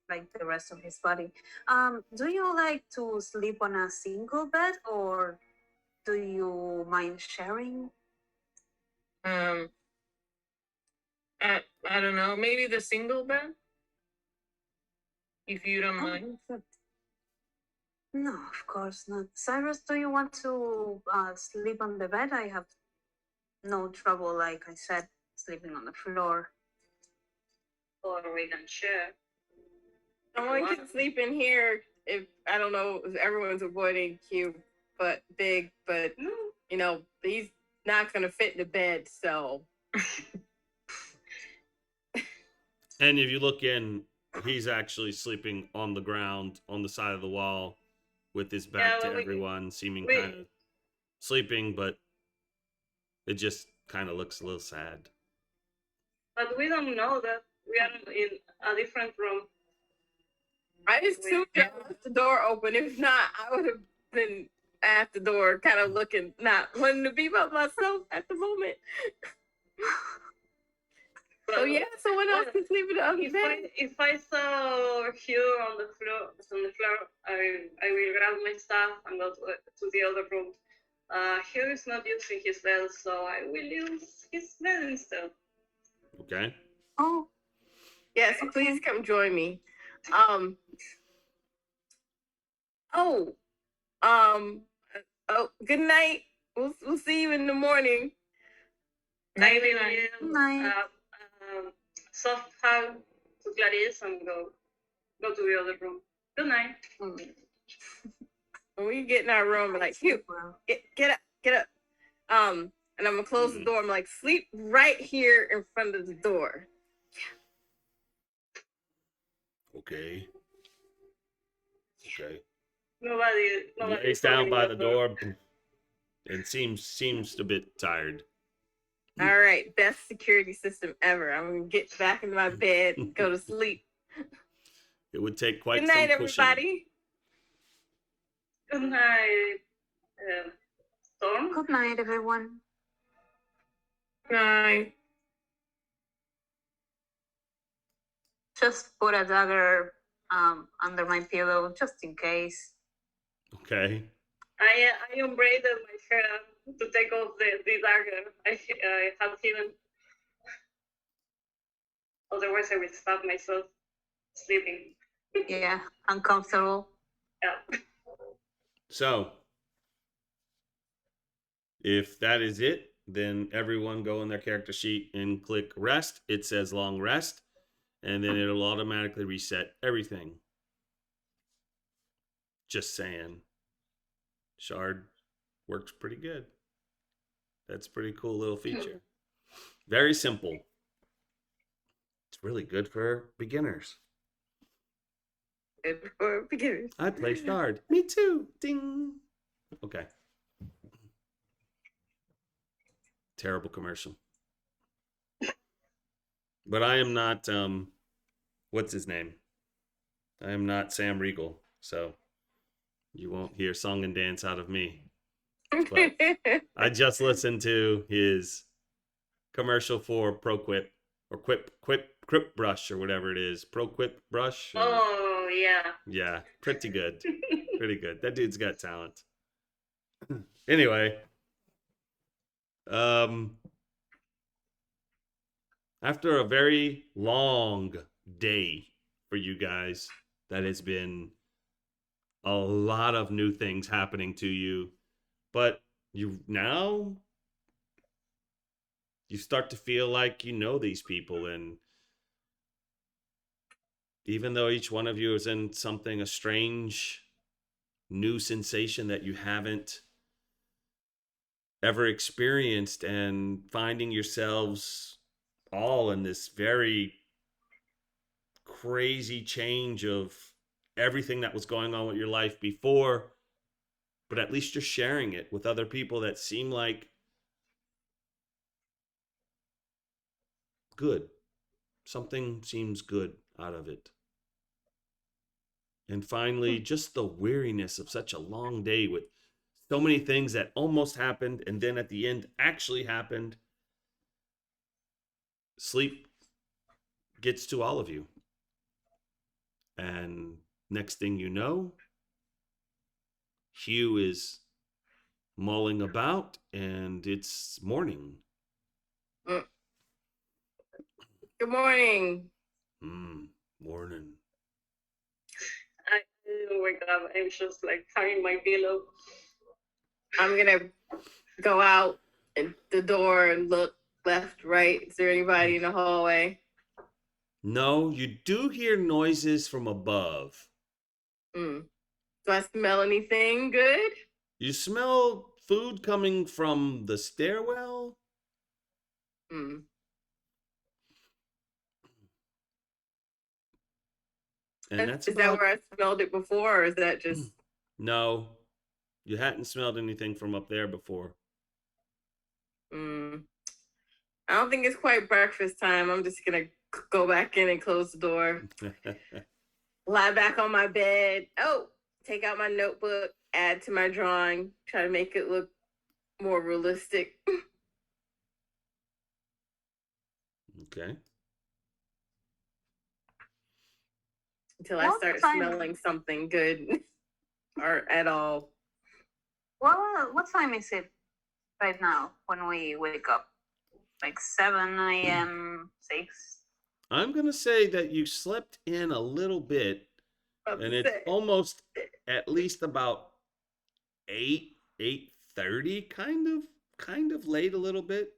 like the rest of his body. Do you like to sleep on a single bed, or do you mind sharing? Um, I don't know. Maybe the single bed, if you don't Oh, mind. no, of course not. Cyrus, do you want to sleep on the bed? I have no trouble, like I said, sleeping on the floor. Or we can share. Someone can sleep in here if I don't know if everyone's avoiding cube, but big, but No. you know, he's not gonna fit in the bed, so And if you look in, he's actually sleeping on the ground on the side of the wall with his back Yeah, to we- everyone, seeming we- kind of sleeping, but it just kind of looks a little sad. But we don't know that we are in a different room. I assumed I left the door open. If not, I would have been at the door, kind of looking, not wanting to be by myself at the moment. So yeah, someone else can sleep in the other bed. If I saw Hugh on the floor, I will grab my stuff and go to the other room. Hugh is not using his bed, so I will use his bed instead. Okay. Oh, Yes, please come join me. Oh, good night. We'll see you in the morning. I Night, will night. give Night. soft hug to Clarice and go to the other room. Good night. When we get in our room, we're like, Hugh, well, get up. And I'm gonna close the door. I'm like, sleep right here in front of the door. Okay. Okay. Nobody Lays down by the door and seems a bit tired. All right, best security system ever. I'm gonna get back into my bed, and go to sleep. It would take quite Good night, some pushing. everybody. Good night, Storm. good night, everyone. Night. Just put a dagger under my pillow just in case. Okay. I unbraided my hair to take off the dagger I had hidden. Otherwise, I will stab myself sleeping. Yeah, uncomfortable. Yeah. So, if that is it, then everyone go in their character sheet and click rest. It says long rest, and then it'll automatically reset everything. Just saying. Shard works pretty good. That's a pretty cool little feature. Very simple. It's really good for beginners. Good for beginners. I play Shard. Me too. Ding. Okay. Terrible commercial. But I am not what's his name? I am not Sam Riegel, so you won't hear song and dance out of me. But I just listened to his commercial for ProQuip or Quip Brush or whatever it is. ProQuip Brush. Or, Oh yeah. yeah, pretty good. Pretty good. That dude's got talent. Anyway, after a very long day for you guys, that has been a lot of new things happening to you, but you start to feel like you know these people, and even though each one of you is in a strange new sensation that you haven't ever experienced, and finding yourselves all in this very crazy change of everything that was going on with your life before, but at least you're sharing it with other people that seem like good. Something seems good out of it. And finally, just the weariness of such a long day with so many things that almost happened and then at the end actually happened. sleep gets to all of you. And next thing you know, Hugh is mulling about and it's morning. Mm. Good morning. Morning. I didn't wake up. I was just like carrying my pillow. I'm gonna go out at the door and look left, right. Is there anybody in the hallway? No, you do hear noises from above. Do I smell anything good? You smell food coming from the stairwell. Hmm. And that's Is that about... where I smelled it before, or is that just... No, you hadn't smelled anything from up there before. I don't think it's quite breakfast time. I'm just gonna go back in and close the door. Lie back on my bed. Oh, take out my notebook, add to my drawing, try to make it look more realistic. Okay. Until I start smelling something good or at all. Well, what time is it right now when we wake up? Like 7 a.m., 6? I'm going to say that you slept in a little bit, and it's almost at least about 8:30, kind of late a little bit.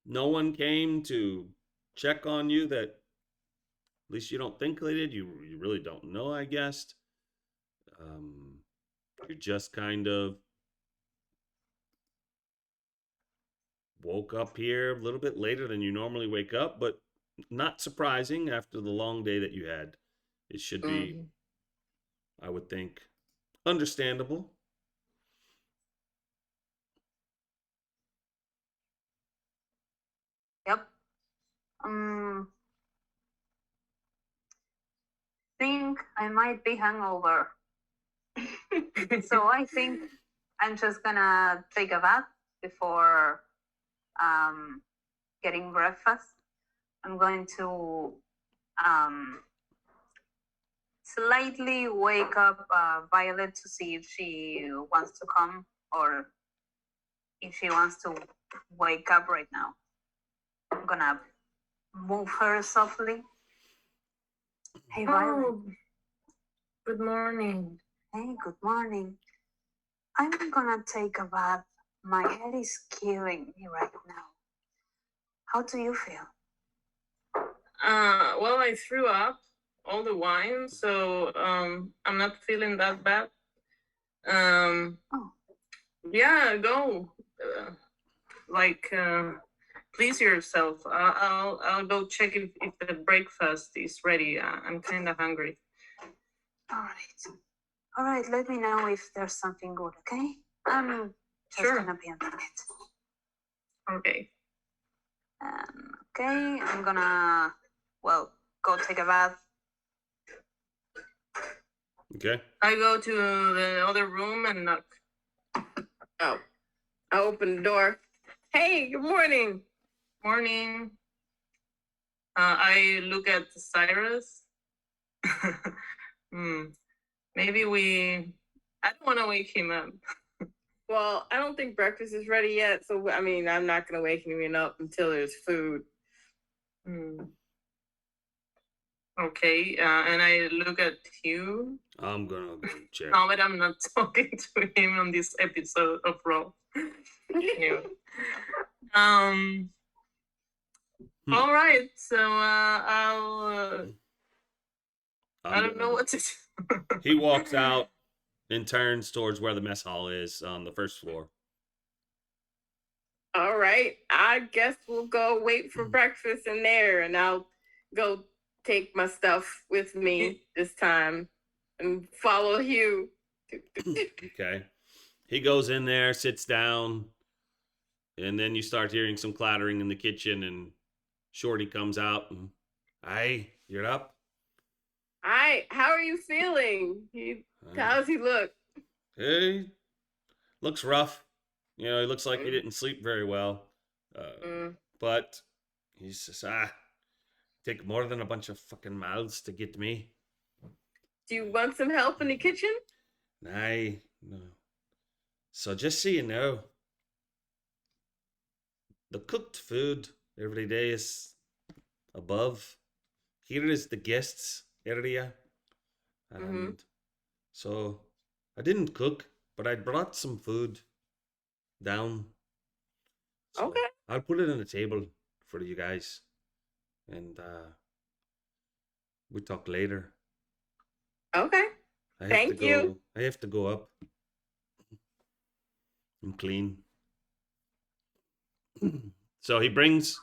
No one came to check on you, that at least you don't think they did. You really don't know, I guess. You just kind of woke up here a little bit later than you normally wake up, but not surprising after the long day that you had. It should be, I would think, understandable. Yep. Think I might be hungover. So I think I'm just gonna take a bath before getting breakfast. I'm going to slightly wake up Violet to see if she wants to come or if she wants to wake up right now. I'm gonna move her softly. Hey, Violet. Oh, good morning. Hey, good morning. I'm gonna take a bath. My head is killing me right now. How do you feel? Well, I threw up all the wine, so I'm not feeling that bad. Yeah, go. Please yourself. I'll go check if the breakfast is ready. I'm kind of hungry. All right. Let me know if there's something good. Okay. I'm just gonna be a minute. Okay. Okay. I'm gonna go take a bath. Okay. I go to the other room and knock. Oh, I open the door. Hey, good morning. Morning. I look at Cyrus. Maybe I don't want to wake him up. Well, I don't think breakfast is ready yet, so I mean, I'm not gonna wake anyone up until there's food. Okay, and I look at Hugh. I'm gonna go check. No, but I'm not talking to him on this episode of Roze. All right, so I don't know what to do. He walks out and turns towards where the mess hall is on the first floor. All right, I guess we'll go wait for breakfast in there, and I'll go take my stuff with me this time and follow Hugh. Okay. He goes in there, sits down, and then you start hearing some clattering in the kitchen, and Shorty comes out and, "Hey, you're up?" Hi, how are you feeling? How does he look? Hey, looks rough. You know, he looks like he didn't sleep very well. But he says, take more than a bunch of fucking mouths to get me. Do you want some help in the kitchen? Nah, no. So just so you know, the cooked food every day is above. Here is the guests area. And so I didn't cook, but I brought some food down. So Okay. I'll put it on the table for you guys. And we talk later. Okay. Thank you. I have to go up and clean. So he brings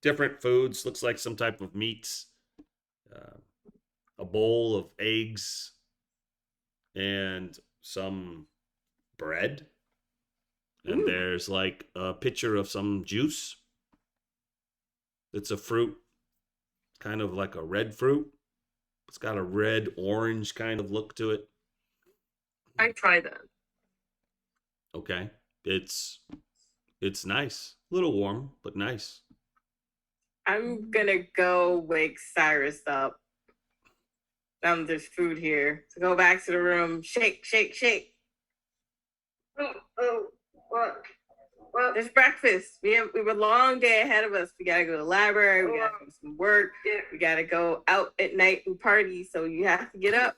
different foods, looks like some type of meats, a bowl of eggs, and some bread. And Ooh. there's like a picture of some juice. It's a fruit, kind of like a red fruit. It's got a red orange kind of look to it. I try that. Okay. It's nice. A little warm, but nice. I'm gonna go wake Cyrus up. There's food here. So go back to the room. Shake, shake, shake. Oh, what? Well, There's breakfast. We have a long day ahead of us. We gotta go to the library. We gotta do some work. yeah, We gotta go out at night and party. So you have to get up.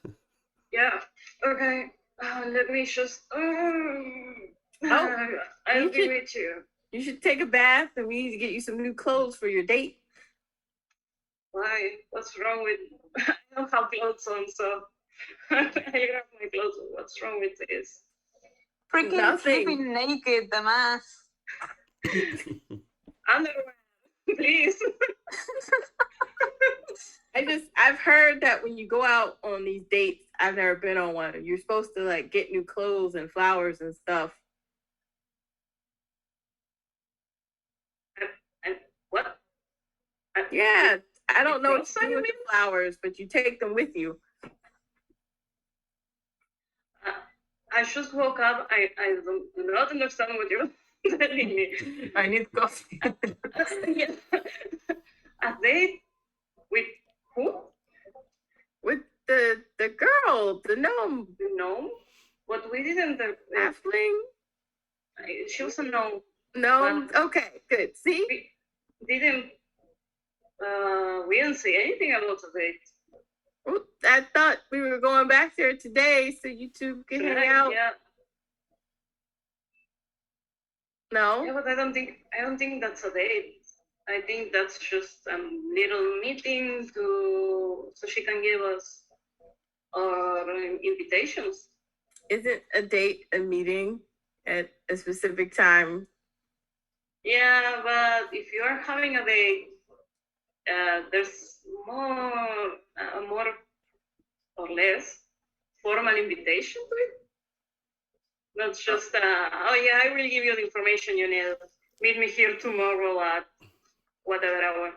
yeah. Okay. Let me just. I'll you be should- with you. You should take a bath, and we need to get you some new clothes for your date. Why? What's wrong with? I don't have clothes on, so I grab my clothes. What's wrong with this? Freaking Nothing. sleeping naked, dumbass. Underwear, please. I've heard that when you go out on these dates, I've never been on one. You're supposed to like get new clothes and flowers and stuff. And what? Yeah, I don't know what Clothes, to do you with the flowers, but you take them with you. I just woke up. I do not understand what you're telling me. I need coffee. Yeah. A date with who? With the girl, the gnome, The gnome? But we didn't. halfling. She was a gnome. No, okay, good. See, We didn't. We didn't say anything about the date. well, I thought we were going back there today so you two could hang out. Yeah. No, Yeah, but I don't think that's a date. I think that's just a little meeting so she can give us our invitations. isn't a date a meeting at a specific time? Yeah, but if you are having a date, there's more or less formal invitation to it. Not just, oh yeah, I will give you the information you need. Meet me here tomorrow at whatever hour.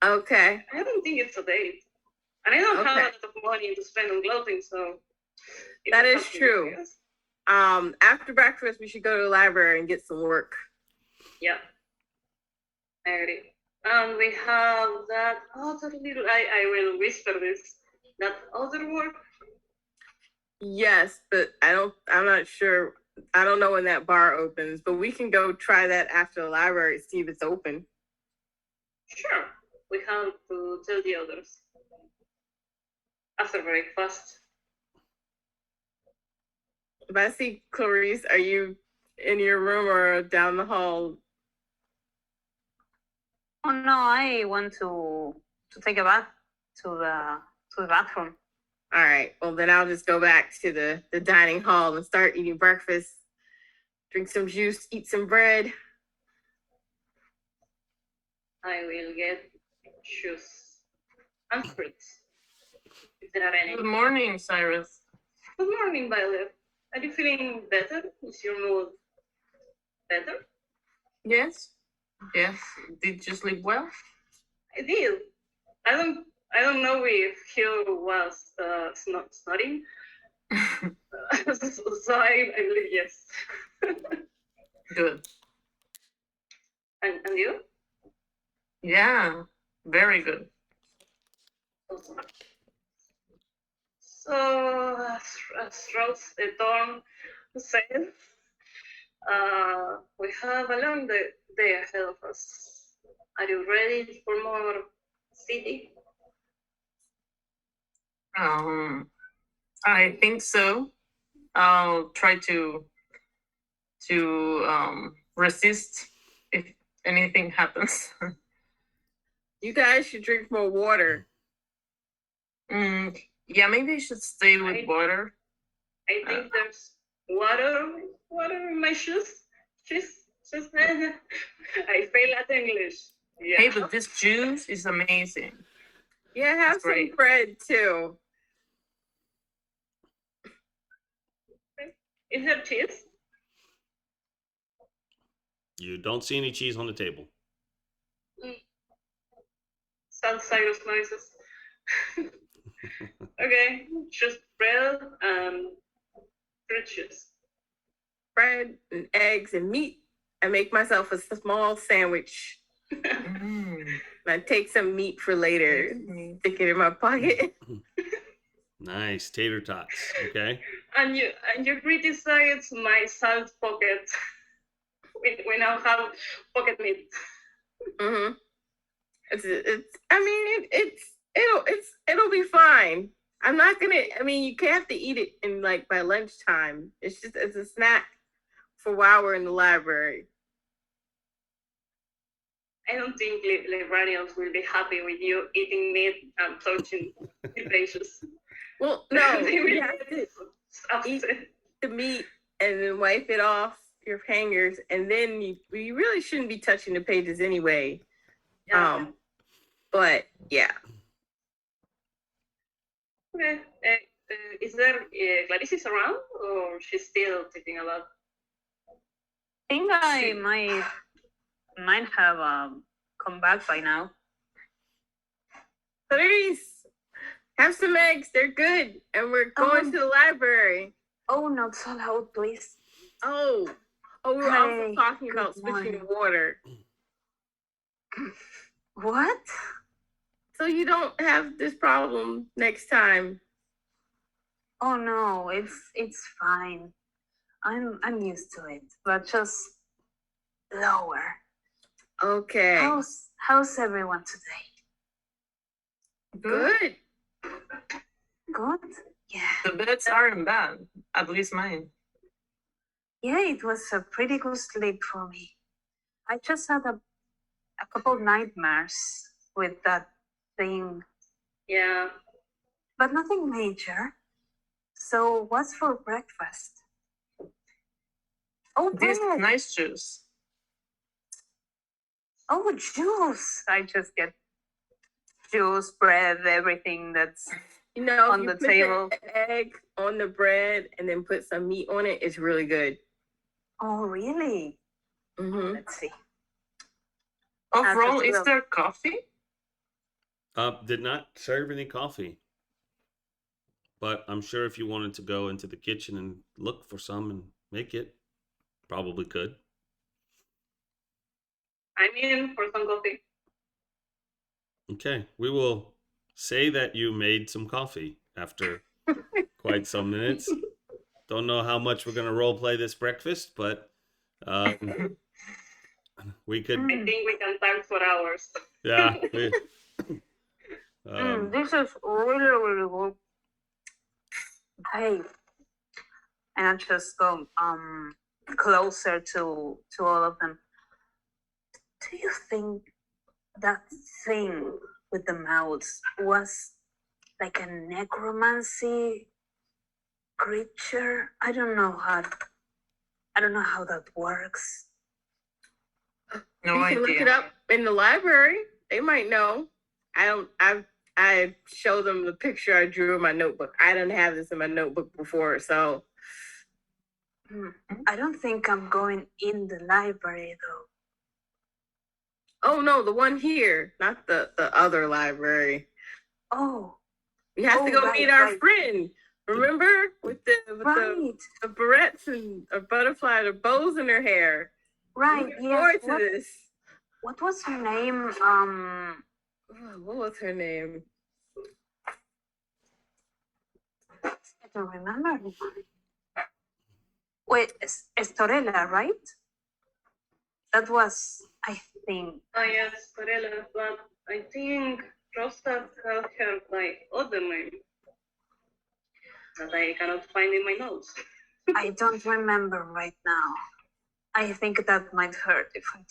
Okay, I don't think it's a date. And I don't have a Okay. lot of money to spend on clothing, so. it That would is have to be true. obvious. After breakfast, we should go to the library and get some work. Yeah. I agree. And we have that other little, I will whisper this, that other work. Yes, but I'm not sure. I don't know when that bar opens, but we can go try that after the library, see if it's open. Sure. We have to tell the others. After breakfast. If I see Clarice, are you in your room or down the hall? Oh no, I want to take a bath to the bathroom. All right. Well, then I'll just go back to the dining hall and start eating breakfast. Drink some juice, eat some bread. I will get shoes and fruits. If there are any. Good morning, Cyrus. Good morning, Violet. Are you feeling better? Is your mood better? Yes. Yes. Did you sleep well? I did. I don't know if he was snoring. So I believe yes. Good. And you? Yeah, very good. So, as Roze the Thorn said, we have a long day ahead of us. Are you ready for more city? I think so. I'll try to resist if anything happens. You guys should drink more water. Yeah, maybe I should stay with water. I think there's water in my shoes. Just I fail at English. Yeah. Hey, but this juice is amazing. Yeah, have It's some great. bread too. Is there cheese? You don't see any cheese on the table. Sad Cyrus noises. Okay, just bread and fruit juice. Bread and eggs and meat. I make myself a small sandwich. Mm. I take some meat for later. Mm. Stick it in my pocket. Nice tater tots. Okay. And you criticize my salt pocket. We now have pocket meat. Mm-hmm. It'll be fine. I'm not gonna. I mean, you can't have to eat it in like by lunchtime. It's a snack for while we're in the library. I don't think librarians will be happy with you eating meat and touching the pages. Well, no, They will you have to eat upset. the meat and then wipe it off your hangers, and then you really shouldn't be touching the pages anyway. Yeah. But yeah. Okay. Is there Clarice is around, or she's still taking a bath? I think I might have come back by now. Clarice, have some eggs. They're good, and we're going to the library. Oh, not so loud, please. Oh, we were also Hey, talking good about switching morning. water, What? so you don't have this problem next time. Oh no, it's fine. I'm used to it, but just lower. Okay, How's everyone today? good. Good? Yeah. The beds aren't bad, at least mine. Yeah, it was a pretty good sleep for me. I just had a couple nightmares with that thing, Yeah. but nothing major. So what's for breakfast? Oh, This bread. nice juice. Oh, juice. I just get juice, bread, everything that's You know, on if you the put table. the egg on the bread and then put some meat on it, it's really good. Oh, really? Mm-hmm. Let's see. Overall, just is will. there coffee? Did not serve any coffee. But I'm sure if you wanted to go into the kitchen and look for some and make it, probably could. I'm in for some coffee. Okay, we will say that you made some coffee after quite some minutes. Don't know how much we're going to role play this breakfast, but we could. I think we can talk for hours. Yeah. This is really, really good. Hey, and I just go closer to all of them. Do you think that thing with the mouths was like a necromancy creature? I don't know how that works. No You can idea. look it up in the library. They might know. I showed them the picture I drew in my notebook. I didn't have this in my notebook before, so. I don't think I'm going in the library though. Oh no, the one here, not the other library. Oh, We have to go right, meet our right. friend. Remember, with the right, barrettes and a butterfly, the bows in her hair. right. Looking Yes. forward to What, this. what was her name? What was her name? I don't remember. Wait, Estorella, right? That was, I think. Oh yes, Corella, but I think Rosa had her by other name that I cannot find in my notes. I don't remember right now. I think that might hurt if I do.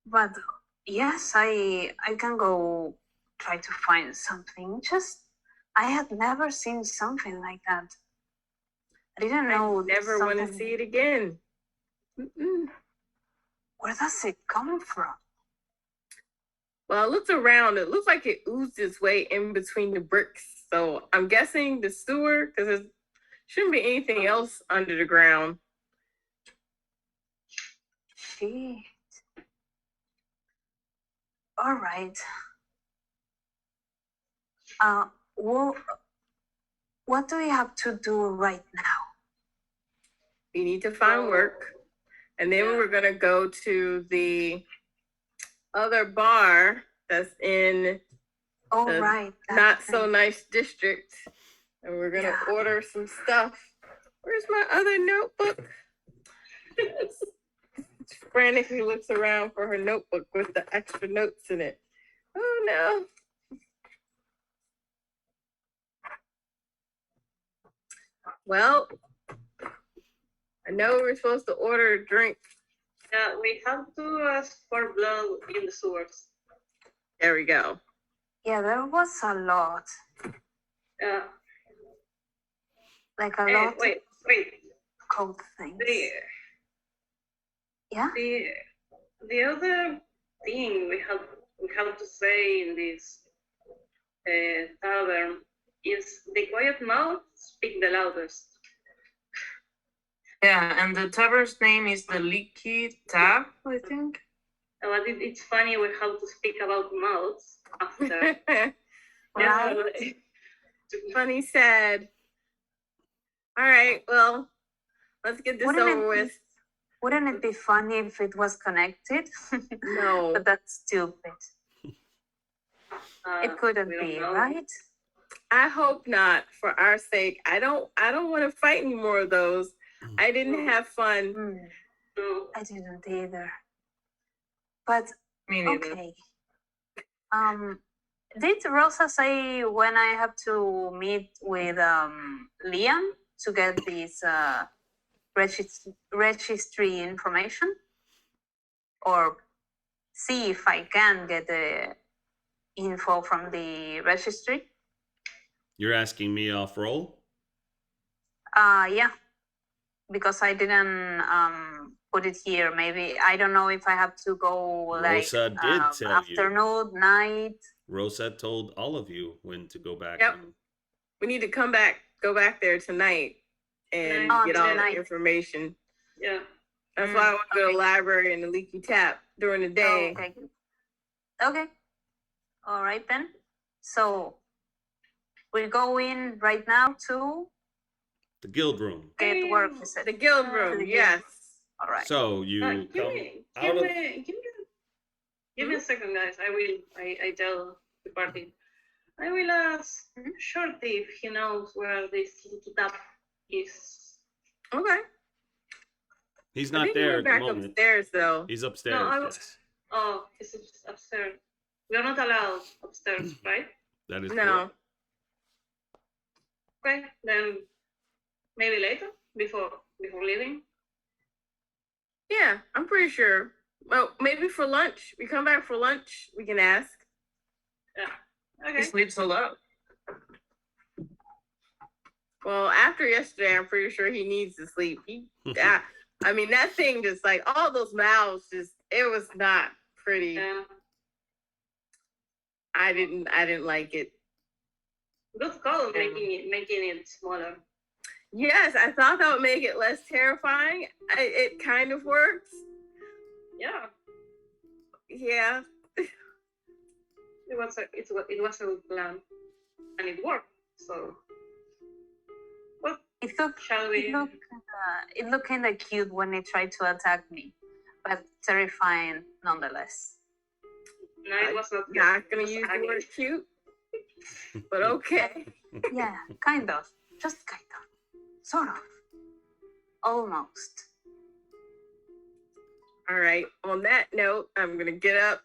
But yes, I can go try to find something. Just I had never seen something like that. I didn't know. I never want to something- see it again. Mm-mm. Where does it come from? Well, I looked around. It looks like it oozed its way in between the bricks. So I'm guessing the sewer, because there shouldn't be anything else under the ground. Shit. All right. Well, what do we have to do right now? We need to find work. And then we're going to go to the other bar that's in Oh, the right. that not so thing. nice district. And we're going to Yeah. order some stuff. Where's my other notebook? Frantically looks around for her notebook with the extra notes in it. Oh no. Well, I know we're supposed to order a drink. Yeah, we have to ask for blood in the sewers. There we go. Yeah, there was a lot. Like a lot Wait. of code things. Yeah? The other thing we have to say in this tavern is the quiet mouth speak the loudest. Yeah, and the tavern's name is the Leaky Tap, I think. But it's funny we have to speak about mouths after. Right. Funny said. All right, well, let's get this Wouldn't it over be- with. Wouldn't it be funny if it was connected? No. But that's stupid. It couldn't we don't be, know. right? I hope not, for our sake. I don't want to fight any more of those. I didn't have fun. Hmm, No. I didn't either. But Me neither. okay. Did Rosa say when I have to meet with Liam to get this registry information? Or see if I can get the info from the registry? You're asking me off roll? Yeah, because I didn't put it here. Maybe I don't know if I have to go like Rosa did tell you. afternoon, night. Rosa told all of you when to go back. Yep. and- We need to go back there tonight and Oh, get all tonight. the information. Yeah. That's why I want to go to the library and the leaky tap during the day. Okay. Okay. All right then. So we're going right now to The guild room. get work. You said. The guild To room, the guild. yes. All right. So you Give come me out of. give me a second, guys. I tell the party. I will ask Shorty if he knows where this leaky tap is. Okay. He's I not think he there went at the back moment. upstairs though. He's upstairs. No, I was- Yes, Oh, he's upstairs. We are not allowed upstairs, right? that is No. correct. Okay, then maybe later before leaving. Yeah, I'm pretty sure. Well, maybe for lunch. We come back for lunch. We can ask. He Okay. sleeps a lot. Well, after yesterday, I'm pretty sure he needs to sleep. I mean, that thing just like all those mouths, it was not pretty. Yeah. I didn't like it. Good call making it smaller. Yes, I thought that would make it less terrifying. It kind of works. Yeah, Yeah. it was a good plan, and it worked. So, well, It looked shall we? it looked kind of cute when it tried to attack me, but terrifying nonetheless. No, it was not. I'm Cute. not It gonna was use the ugly. word cute, but okay. Yeah, kind of. Just kind of. Sort of. Almost. All right. On that note, I'm gonna get up.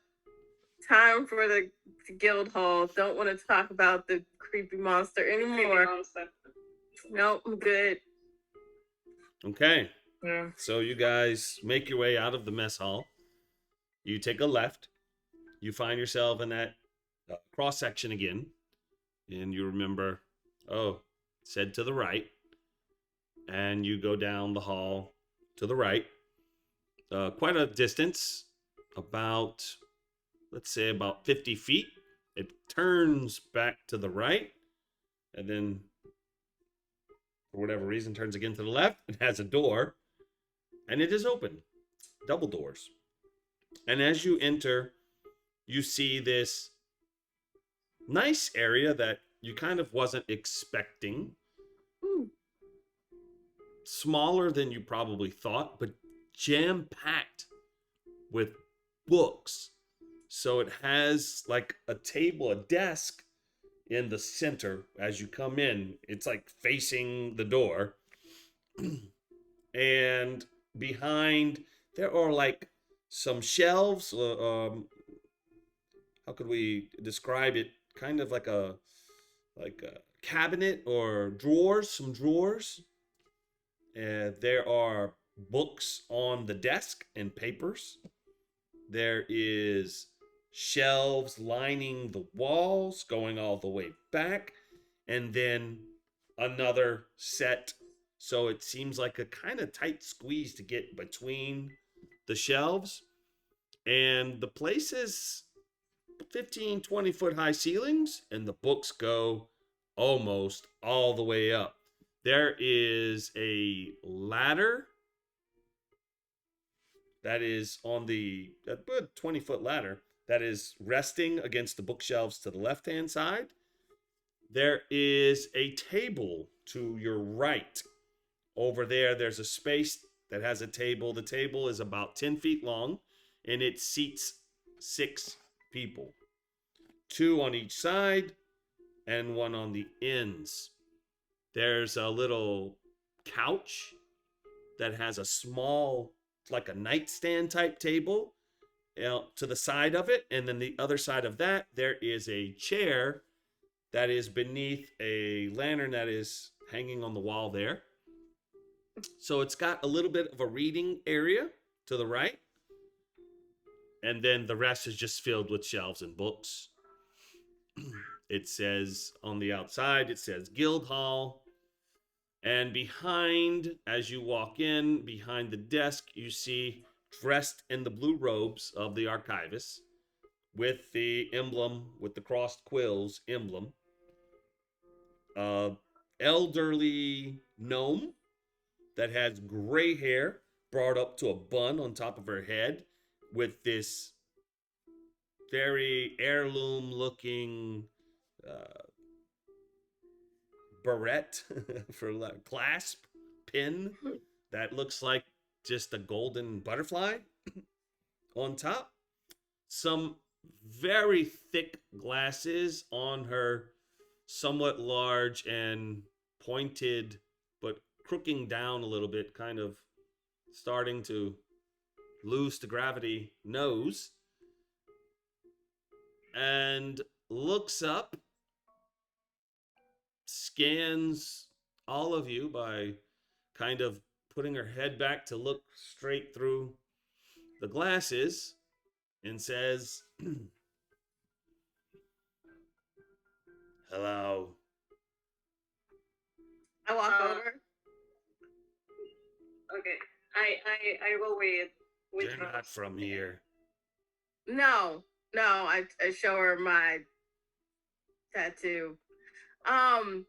Time for the guild hall. Don't want to talk about the creepy monster Creepy anymore. monster. Nope, I'm good. Okay. Yeah. So you guys make your way out of the mess hall. You take a left. You find yourself in that cross section again. And you remember, oh, it said to the right. And you go down the hall to the right. Quite a distance, about, let's say, about 50 feet. It turns back to the right. And then, for whatever reason, turns again to the left. It has a door. And it is open. Double doors. And as you enter, you see this nice area that you kind of wasn't expecting. Smaller than you probably thought, but jam-packed with books. So it has like a table, a desk in the center as you come in. It's like facing the door. And behind there are like some shelves. How could we describe it? Kind of like a cabinet or drawers, some drawers. There are books on the desk and papers. There is shelves lining the walls going all the way back, and then another set. So it seems like a kind of tight squeeze to get between the shelves. And the place is 15, 20 foot high ceilings, and the books go almost all the way up. There is a ladder that is on the 20-foot ladder that is resting against the bookshelves to the left-hand side. There is a table to your right. Over there, there's a space that has a table. The table is about 10 feet long, and it seats 6 people. 2 on each side and 1 on the ends. There's a little couch that has a small, like a nightstand type table to the side of it. And then the other side of that, there is a chair that is beneath a lantern that is hanging on the wall there. So it's got a little bit of a reading area to the right. And then the rest is just filled with shelves and books. It says on the outside, it says Guild Hall. And behind, as you walk in, behind the desk, you see, dressed in the blue robes of the archivist, with the emblem, with the crossed quills emblem, elderly gnome that has gray hair brought up to a bun on top of her head, with this very heirloom looking barrette for clasp pin that looks like just a golden butterfly on top. Some very thick glasses on her somewhat large and pointed but crooking down a little bit, kind of starting to lose to gravity nose, and looks up, scans all of you by kind of putting her head back to look straight through the glasses, and says, hello. I walk over. Okay, I go with You're Roze. not from here. No, I show her my tattoo. Oh,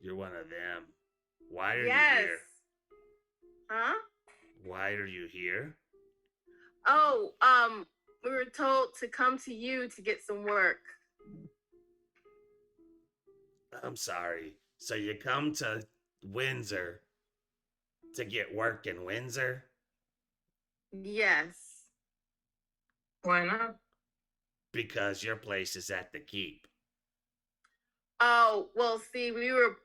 you're one of them. Why are Yes. you here? Huh? Why are you here? Oh, we were told to come to you to get some work. I'm sorry. So you come to Windsor to get work in Windsor? Yes. Why not? Because your place is at the keep. Oh, well, see, we were,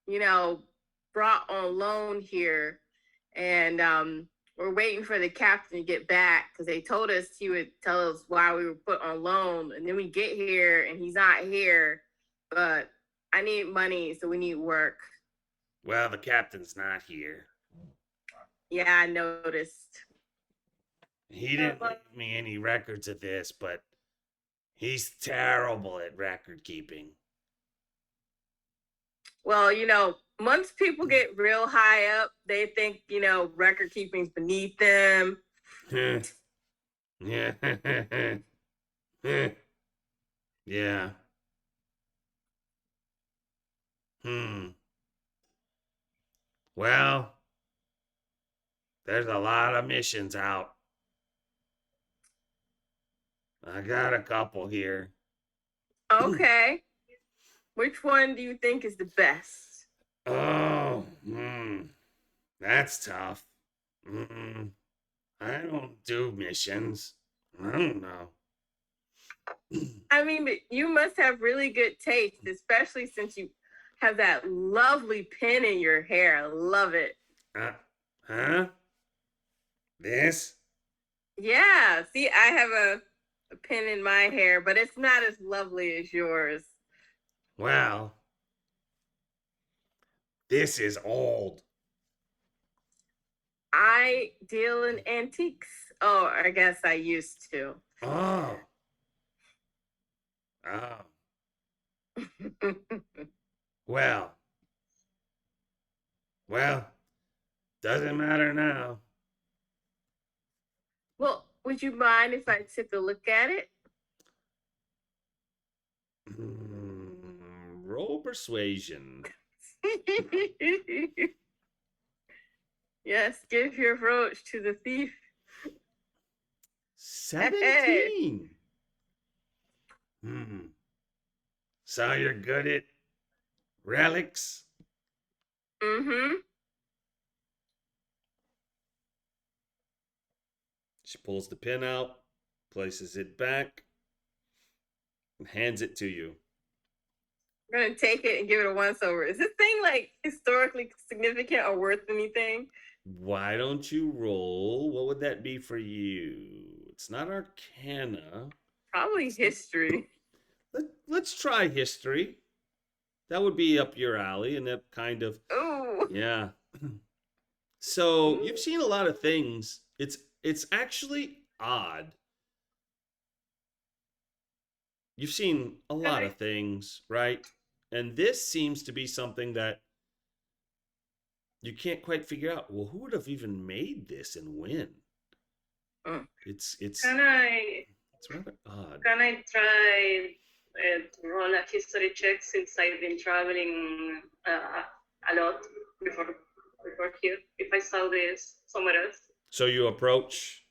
you know, brought on loan here, and we're waiting for the captain to get back because they told us he would tell us why we were put on loan, and then we get here and he's not here. But I need money, so we need work. Well, the captain's not here. Yeah, I noticed. He didn't leave me any records of this, but he's terrible at record keeping. Well, you know, once people get real high up, they think, you know, record keeping's beneath them. Yeah. Yeah. Well, there's a lot of missions out. I got a couple here. Okay. Which one do you think is the best? Oh, that's tough. I don't do missions. I don't know. I mean, but you must have really good taste, especially since you have that lovely pin in your hair. I love it. Huh? This? Yeah. See, I have a pin in my hair, but it's not as lovely as yours. Well, this is old. I deal in antiques. Oh, I guess I used to. Oh. Well, doesn't matter now. Well, would you mind if I took a look at it? Roll persuasion. Yes, give your brooch to the thief. 17. So you're good at relics? Mm-hmm. She pulls the pin out, places it back, and hands it to you. I'm gonna take it and give it a once over. Is this thing like historically significant or worth anything? Why don't you roll? What would that be for you? It's not Arcana. Probably history. Let's try history. That would be up your alley, and that kind of. Oh. Yeah. So you've seen a lot of things. It's actually odd. You've seen a lot of things, right? And this seems to be something that you can't quite figure out. Well, who would have even made this and when? It's rather odd. Can I try to roll a history check since I've been traveling a lot before here? If I saw this somewhere else. So you approach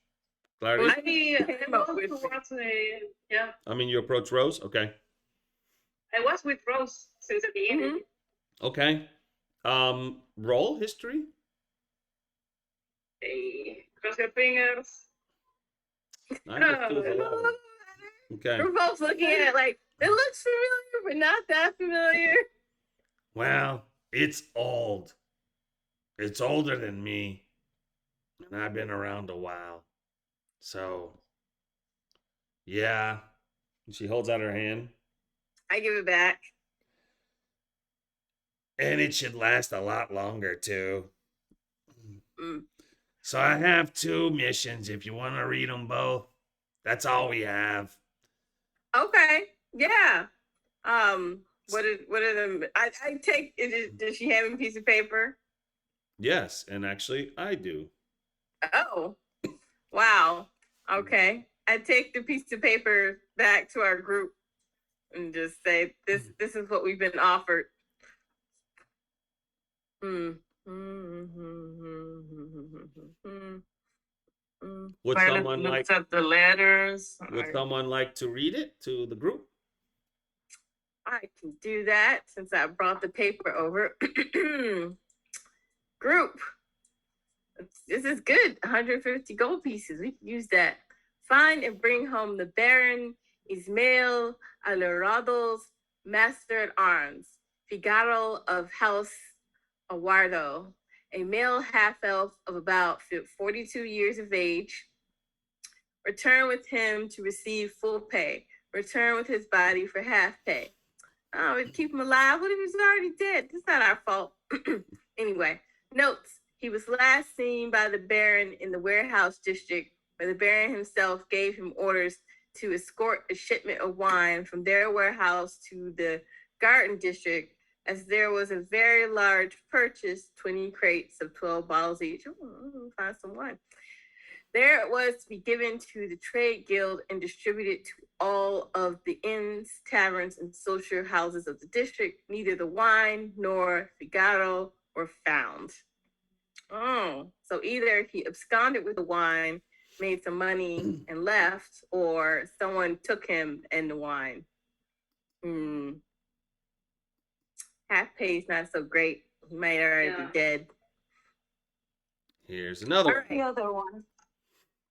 Clary? You approach Roze? Okay. I was with Roze since the beginning. Okay. Roll history? Hey, cross your fingers. Okay. We're both looking at it like, it looks familiar, but not that familiar. Well, it's old. It's older than me. And I've been around a while. So, yeah. She holds out her hand. I give it back. And it should last a lot longer, too. So I have 2 missions if you want to read them both. That's all we have. Okay. Yeah. What are them? I take. Does she have a piece of paper? Yes, and actually, I do. Oh, wow. Okay. I take the piece of paper back to our group and just say, this is what we've been offered. Would someone like at the letters? Would someone like to read it to the group? I can do that since I brought the paper over. Group, This is good. 150 gold pieces. We can use that. Find and bring home the Baron Ismail Alorado's Master at Arms, Figaro of House Awardo, a male half elf of about 42 years of age. Return with him to receive full pay. Return with his body for half pay. Oh, we keep him alive. What if he's already dead? That's not our fault. Anyway, notes. He was last seen by the Baron in the warehouse district, where the Baron himself gave him orders to escort a shipment of wine from their warehouse to the garden district, as there was a very large purchase, 20 crates of 12 bottles each. Oh, find some wine. There it was to be given to the trade guild and distributed to all of the inns, taverns, and social houses of the district. Neither the wine nor Figaro were found. Oh, so either he absconded with the wine, made some money, and left, or someone took him and the wine. Half pay's not so great. He might already be dead. Here's another All The other one.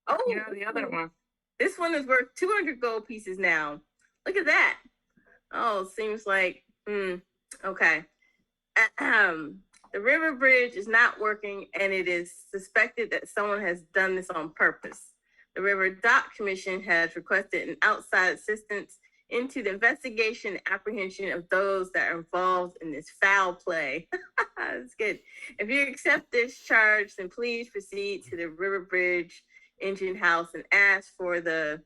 Oh, Yeah, the other one. This one is worth 200 gold pieces now. Look at that. Oh, seems like, okay. The river bridge is not working, and it is suspected that someone has done this on purpose. The River Dock Commission has requested an outside assistance into the investigation and apprehension of those that are involved in this foul play. That's good. If you accept this charge, then please proceed to the River Bridge engine house and ask for the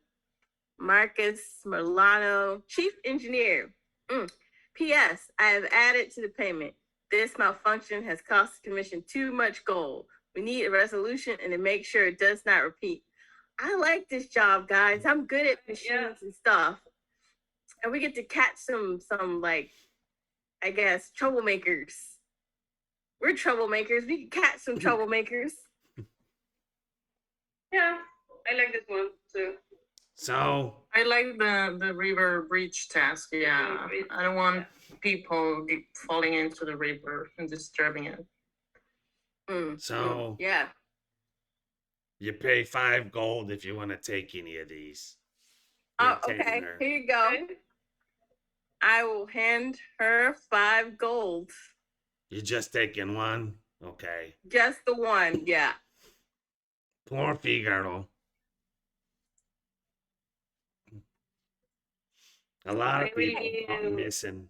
Marcus Merlano, chief engineer. P.S. I have added to the payment. This malfunction has cost the commission too much gold. We need a resolution and to make sure it does not repeat. I like this job, guys. I'm good at machines and stuff. And we get to catch some like, I guess, troublemakers. We're troublemakers. We can catch some troublemakers. Yeah, I like this one too. So I like the river bridge task. Yeah, Bridge, I don't want people falling into the river and disturbing it. So yeah, you pay 5 gold if you want to take any of these. Oh, okay. Retainer. Here you go. Okay. I will hand her 5 gold. You just taking one? Okay. Just the one, yeah. Poor Figaro. A lot of people are missing.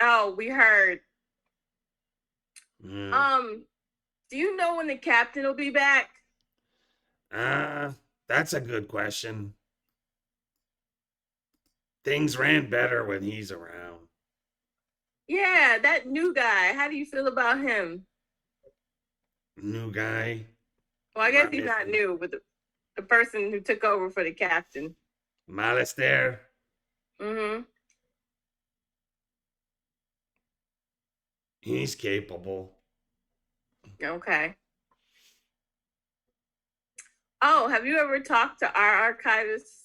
Oh, we heard. Mm. Do you know when the captain will be back? That's a good question. Things ran better when he's around. Yeah, that new guy. How do you feel about him? New guy. Well, I guess he's not new, but the person who took over for the captain. Malastair. He's capable. Okay. Oh, have you ever talked to our archivist?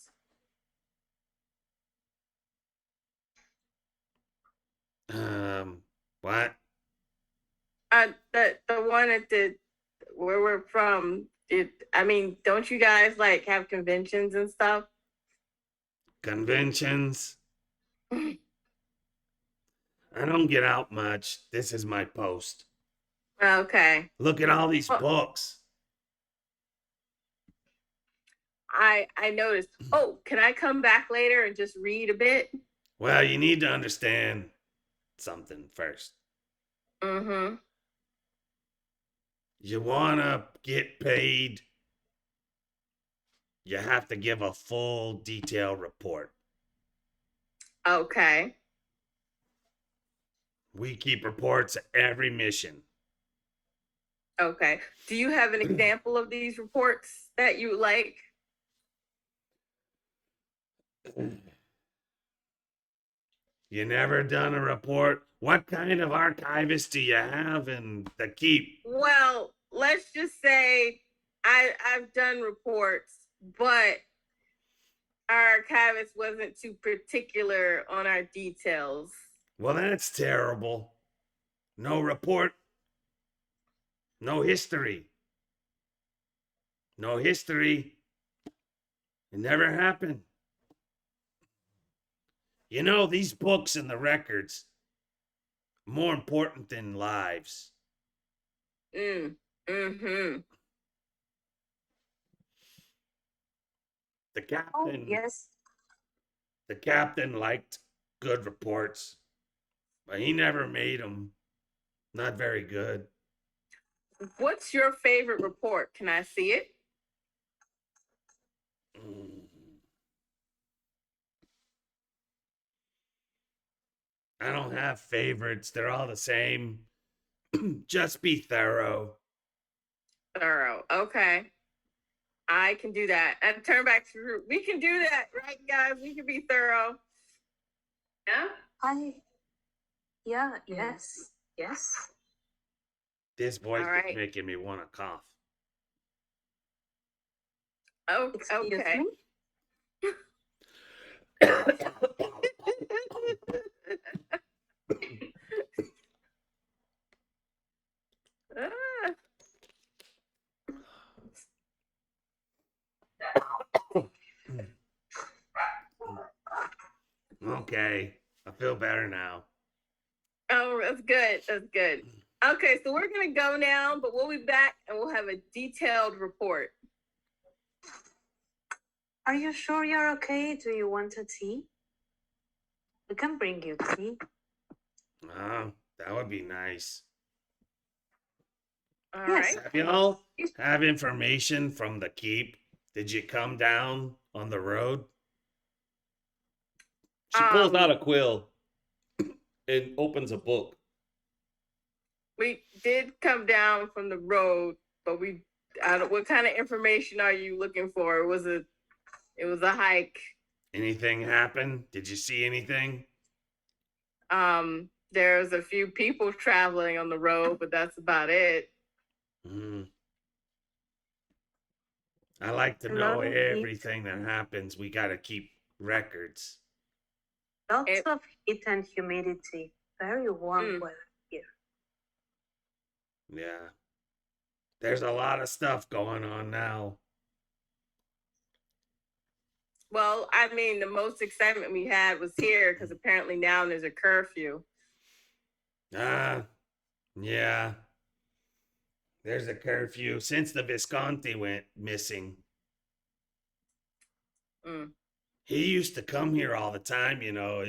What? The one at the where we're from. I mean, don't you guys like have conventions and stuff? Conventions? I don't get out much. This is my post. Okay. Look at all these books. I noticed. Oh, can I come back later and just read a bit? Well, you need to understand something first. You want to get paid, you have to give a full detailed report. Okay. We keep reports of every mission. Okay. Do you have an example of these reports that you like? You never done a report? What kind of archivist do you have in the keep? Well, let's just say I've done reports, but our archivist wasn't too particular on our details. Well, that's terrible. No report? No history. No history. It never happened. You know, these books and the records more important than lives. Mm-hmm. The Oh, captain, yes. the captain liked good reports, but he never made them. Not very good. What's your favorite report? Can I see it? Mm. I don't have favorites. They're all the same. Just be thorough. Thorough. Okay. I can do that. And turn back to the group. We can do that, right, guys? We can be thorough. Yeah. Yeah, yes. Yes. This voice All is right. making me want to cough. Oh, Excuse okay. me? Ah, Okay, I feel better now. oh, that's good. That's good. Okay, so we're gonna go now, but we'll be back and we'll have a detailed report. Are you sure you're okay? Do you want a tea? We can bring you tea. Oh, that would be nice. All Yes. right. Have y'all have information from the keep? Did you come down on the road? She pulls out a quill and opens a book. We did come down from the road, but what kind of information are you looking for? It was a hike. Anything happen? Did you see anything? There's a few people traveling on the road, but that's about it. Mm. I like to A know lot of heat. everything that happens. We gotta keep records. Lots It- of heat and humidity. Very warm Mm. weather here. Yeah. There's a lot of stuff going on now. Well, I mean, the most excitement we had was here because apparently now there's a curfew. Yeah. There's a curfew since the Visconti went missing. Mm. He used to come here all the time, you know.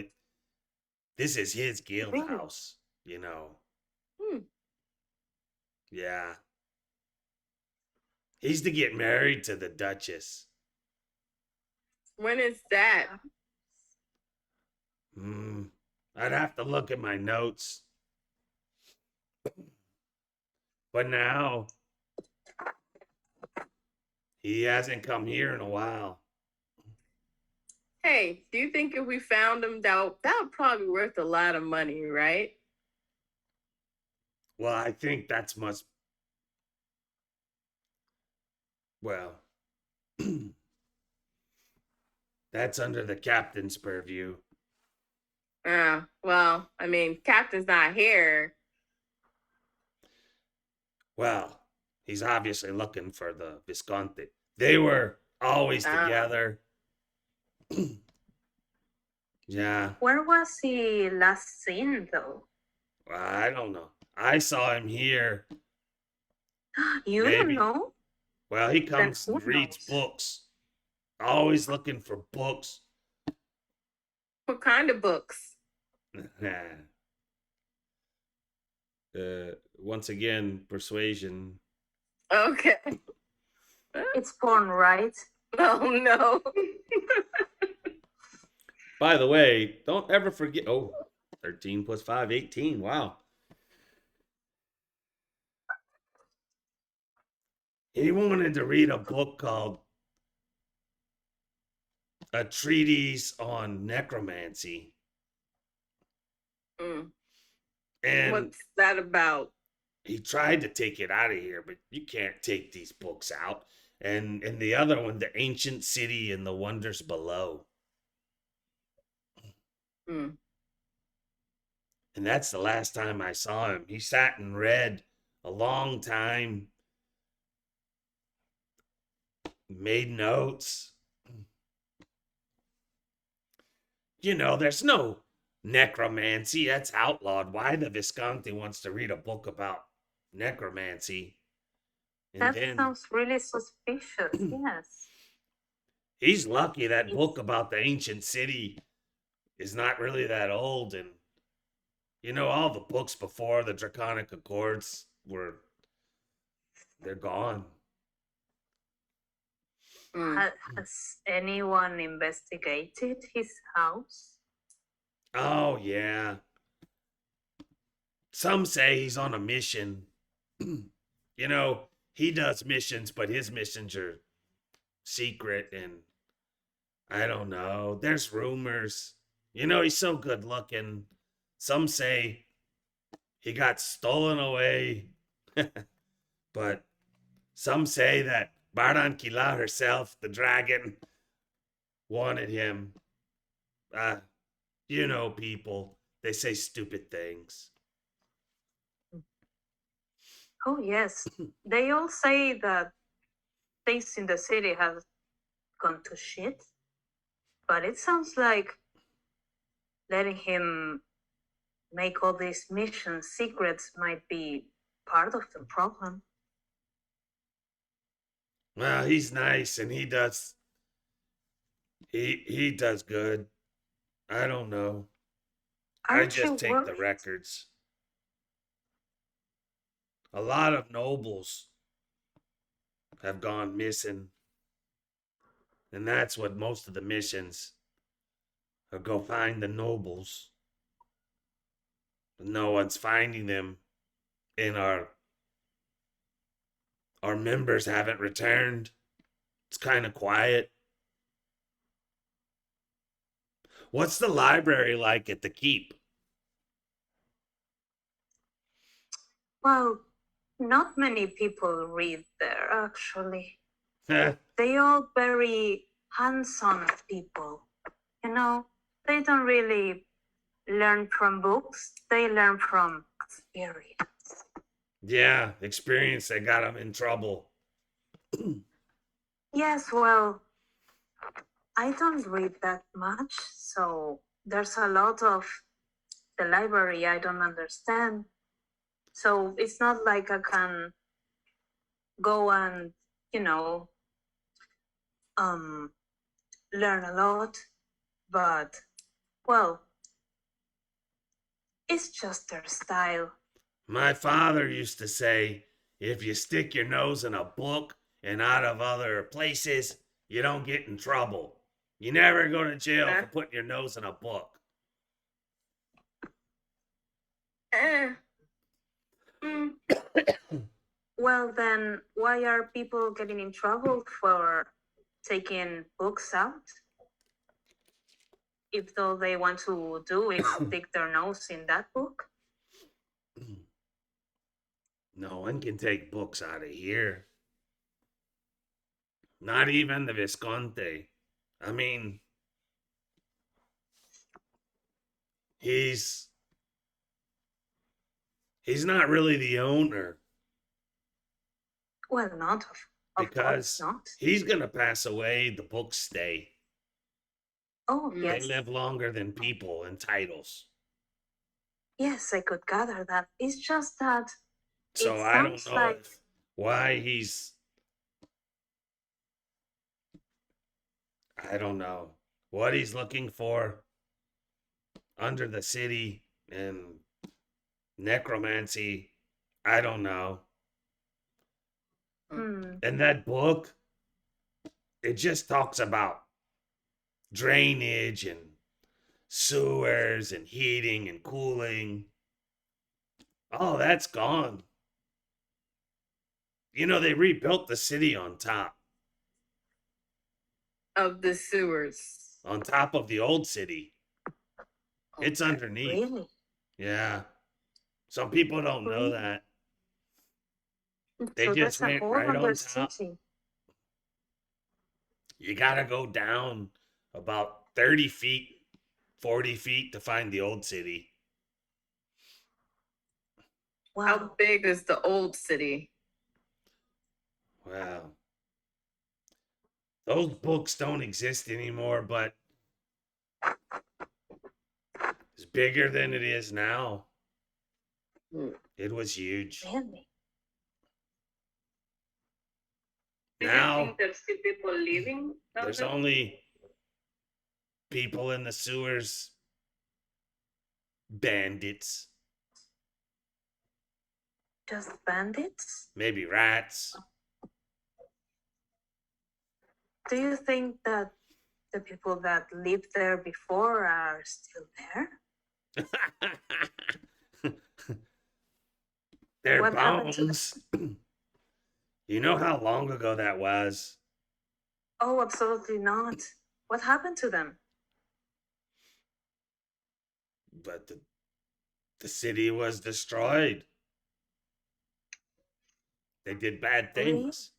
This is his guild Really? house, you know. Hmm. Yeah. He's to get married to the Duchess. When is that? I'd have to look at my notes. But now, he hasn't come here in a while. Hey, do you think if we found him, that would probably be worth a lot of money, right? Well, I think that's much. Well, that's under the captain's purview. Well, I mean, Captain's not here. Well, he's obviously looking for the Visconti. They were always together. Yeah. Where was he last seen, though? Well, I don't know. I saw him here. You Maybe. don't know? Well, he comes who and reads knows? books. Always looking for books. What kind of books? Once again, persuasion. Okay. It's porn, right? Oh no. By the way, don't ever forget. Oh, 13 plus 5, 18. Wow. He wanted to read a book called A Treatise on Necromancy. Mm. And What's that about? he tried to take it out of here, but you can't take these books out. And the other one, The Ancient City and the Wonders Below. Mm. And that's the last time I saw him. He sat and read a long time, made notes. You know, there's no necromancy. That's outlawed. Why the Visconti wants to read a book about necromancy? And That then sounds really suspicious. Yes. he's lucky that book It's about the ancient city is not really that old. And, you know, all the books before the Draconic Accords they're gone. has anyone investigated his house? Oh, yeah. Some say he's on a mission. You know, he does missions, but his missions are secret, and I don't know. There's rumors. You know, he's so good looking. Some say he got stolen away. But some say that Barranquilla herself, the dragon, wanted him. You know, people, they say stupid things. Oh, yes. They all say that things in the city have gone to shit, but it sounds like letting him make all these mission secrets might be part of the problem. Well, he's nice and he does good. I don't know. I Aren't you just take the worried? records. A lot of nobles have gone missing. And that's what most of the missions are, go find the nobles. But no one's finding them. And our members haven't returned. It's kind of quiet. What's the library like at the keep? Well, not many people read there, actually. Heh, They all very hands-on people. You know, they don't really learn from books, they learn from experience. yeah, experience that got them in trouble. Yes, well, I don't read that much, so there's a lot of the library I don't understand. So it's not like I can go and, you know, um, learn a lot, but well, it's just their style. My father used to say, if you stick your nose in a book and out of other places, you don't get in trouble. You never go to jail for putting your nose in a book. Eh. Well, then why are people getting in trouble for taking books out? If all they want to do is stick their nose in that book? No one can take books out of here. Not even the Visconti. I mean, he's not really the owner Well, not of course because not. he's gonna pass away. The books stay. Oh, Mm. They yes. live longer than people and titles. Yes, I could gather that. It's just that So it I don't sounds know like why he's. I don't know what he's looking for under the city and necromancy. I don't know. And that book, it just talks about drainage and sewers and heating and cooling. Oh, that's gone. You know, they rebuilt the city on top Of the sewers. of the old city. It's Okay. underneath. really. Yeah. Some people don't know Really? that. They So just that's a went whole right on other top. city. You gotta go down about 30 feet, 40 feet to find the old city. Wow. How big is the old city? Wow. Those books don't exist anymore, but it's bigger than it is now. Hmm. It was huge. Really? Do you Now think there's still people living down there's there? only people in the sewers, bandits, Just bandits? maybe rats. Do you think that the people that lived there before are still there? Their What happened to them? bones. You know how long ago that was? Oh, absolutely not. What happened to them? But the city was destroyed. They did bad Really? things.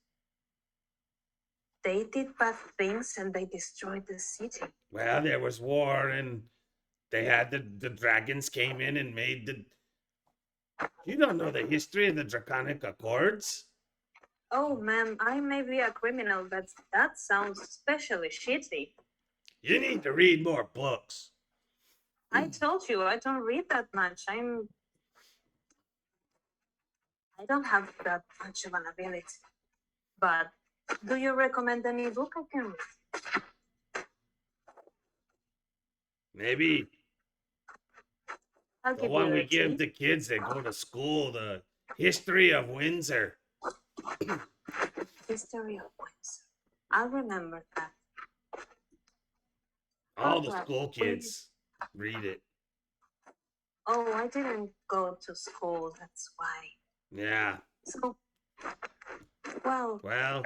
They did bad things and they destroyed the city. Well, there was war and they had the dragons came in and made the. You don't know the history of the Draconic Accords? Oh man, I may be a criminal, but that sounds especially shitty. You need to read more books. I told you I don't read that much. I don't have that much of an ability. But do you recommend any book I can read? Maybe I'll the give one you we a give tip. to kids that go to school, the history of Windsor. History of Windsor. I'll remember that. All the Alright, school we- kids read it. Oh, I didn't go to school, that's why. Yeah. So, well, Well,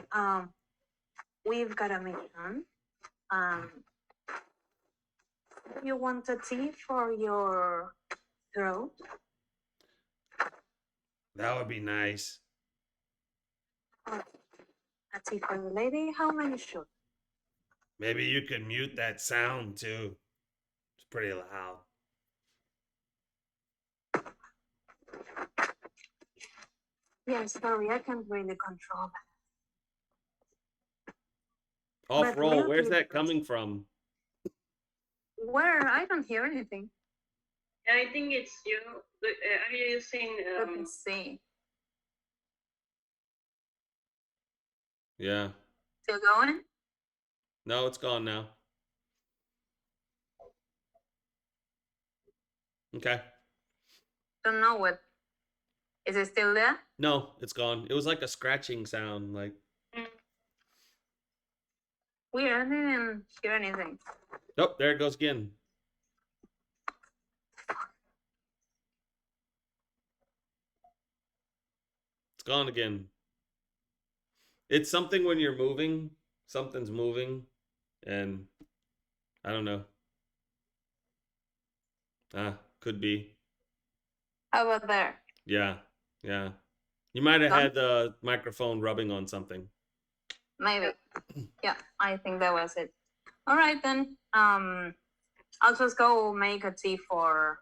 we've got a mission. You want a tea for your throat? that would be nice. A tea for the lady? How many should? Maybe you could mute that sound too. It's pretty loud. Yes, sorry, I can't really control that. Off But roll. we'll Where's give that it- coming from? Where? I don't hear anything. Yeah, I think it's you. Are you using? Let me see. Yeah. Still going? No, it's gone now. Okay. Don't know what. Is it still there? No, it's gone. It was like a scratching sound. Like, Weird, I didn't hear anything. oh, there it goes again. It's gone again. It's something when you're moving, something's moving, and I don't know. Could be. How about there? Yeah, yeah. You might have Gone? had the microphone rubbing on something. Maybe. Yeah, I think that was it. All right then. I'll just go make a tea for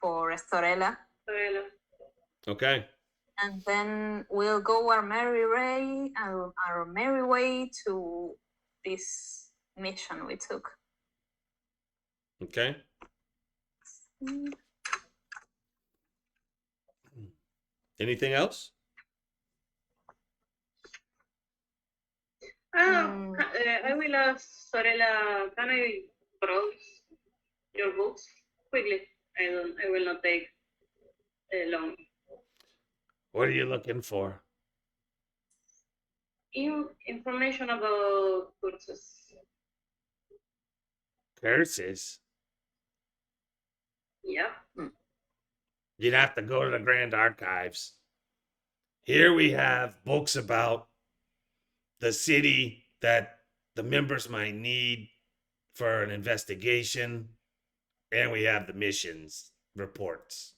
Estorella, Okay. and then we'll go our merry way to this mission we took. Okay. Anything else? I will ask Sorella, can I browse your books quickly? I will not take long. What are you looking for? Information about curses. Curses? Yeah. You'd have to go to the Grand Archives. Here we have books about the city that the members might need for an investigation, and we have the missions reports.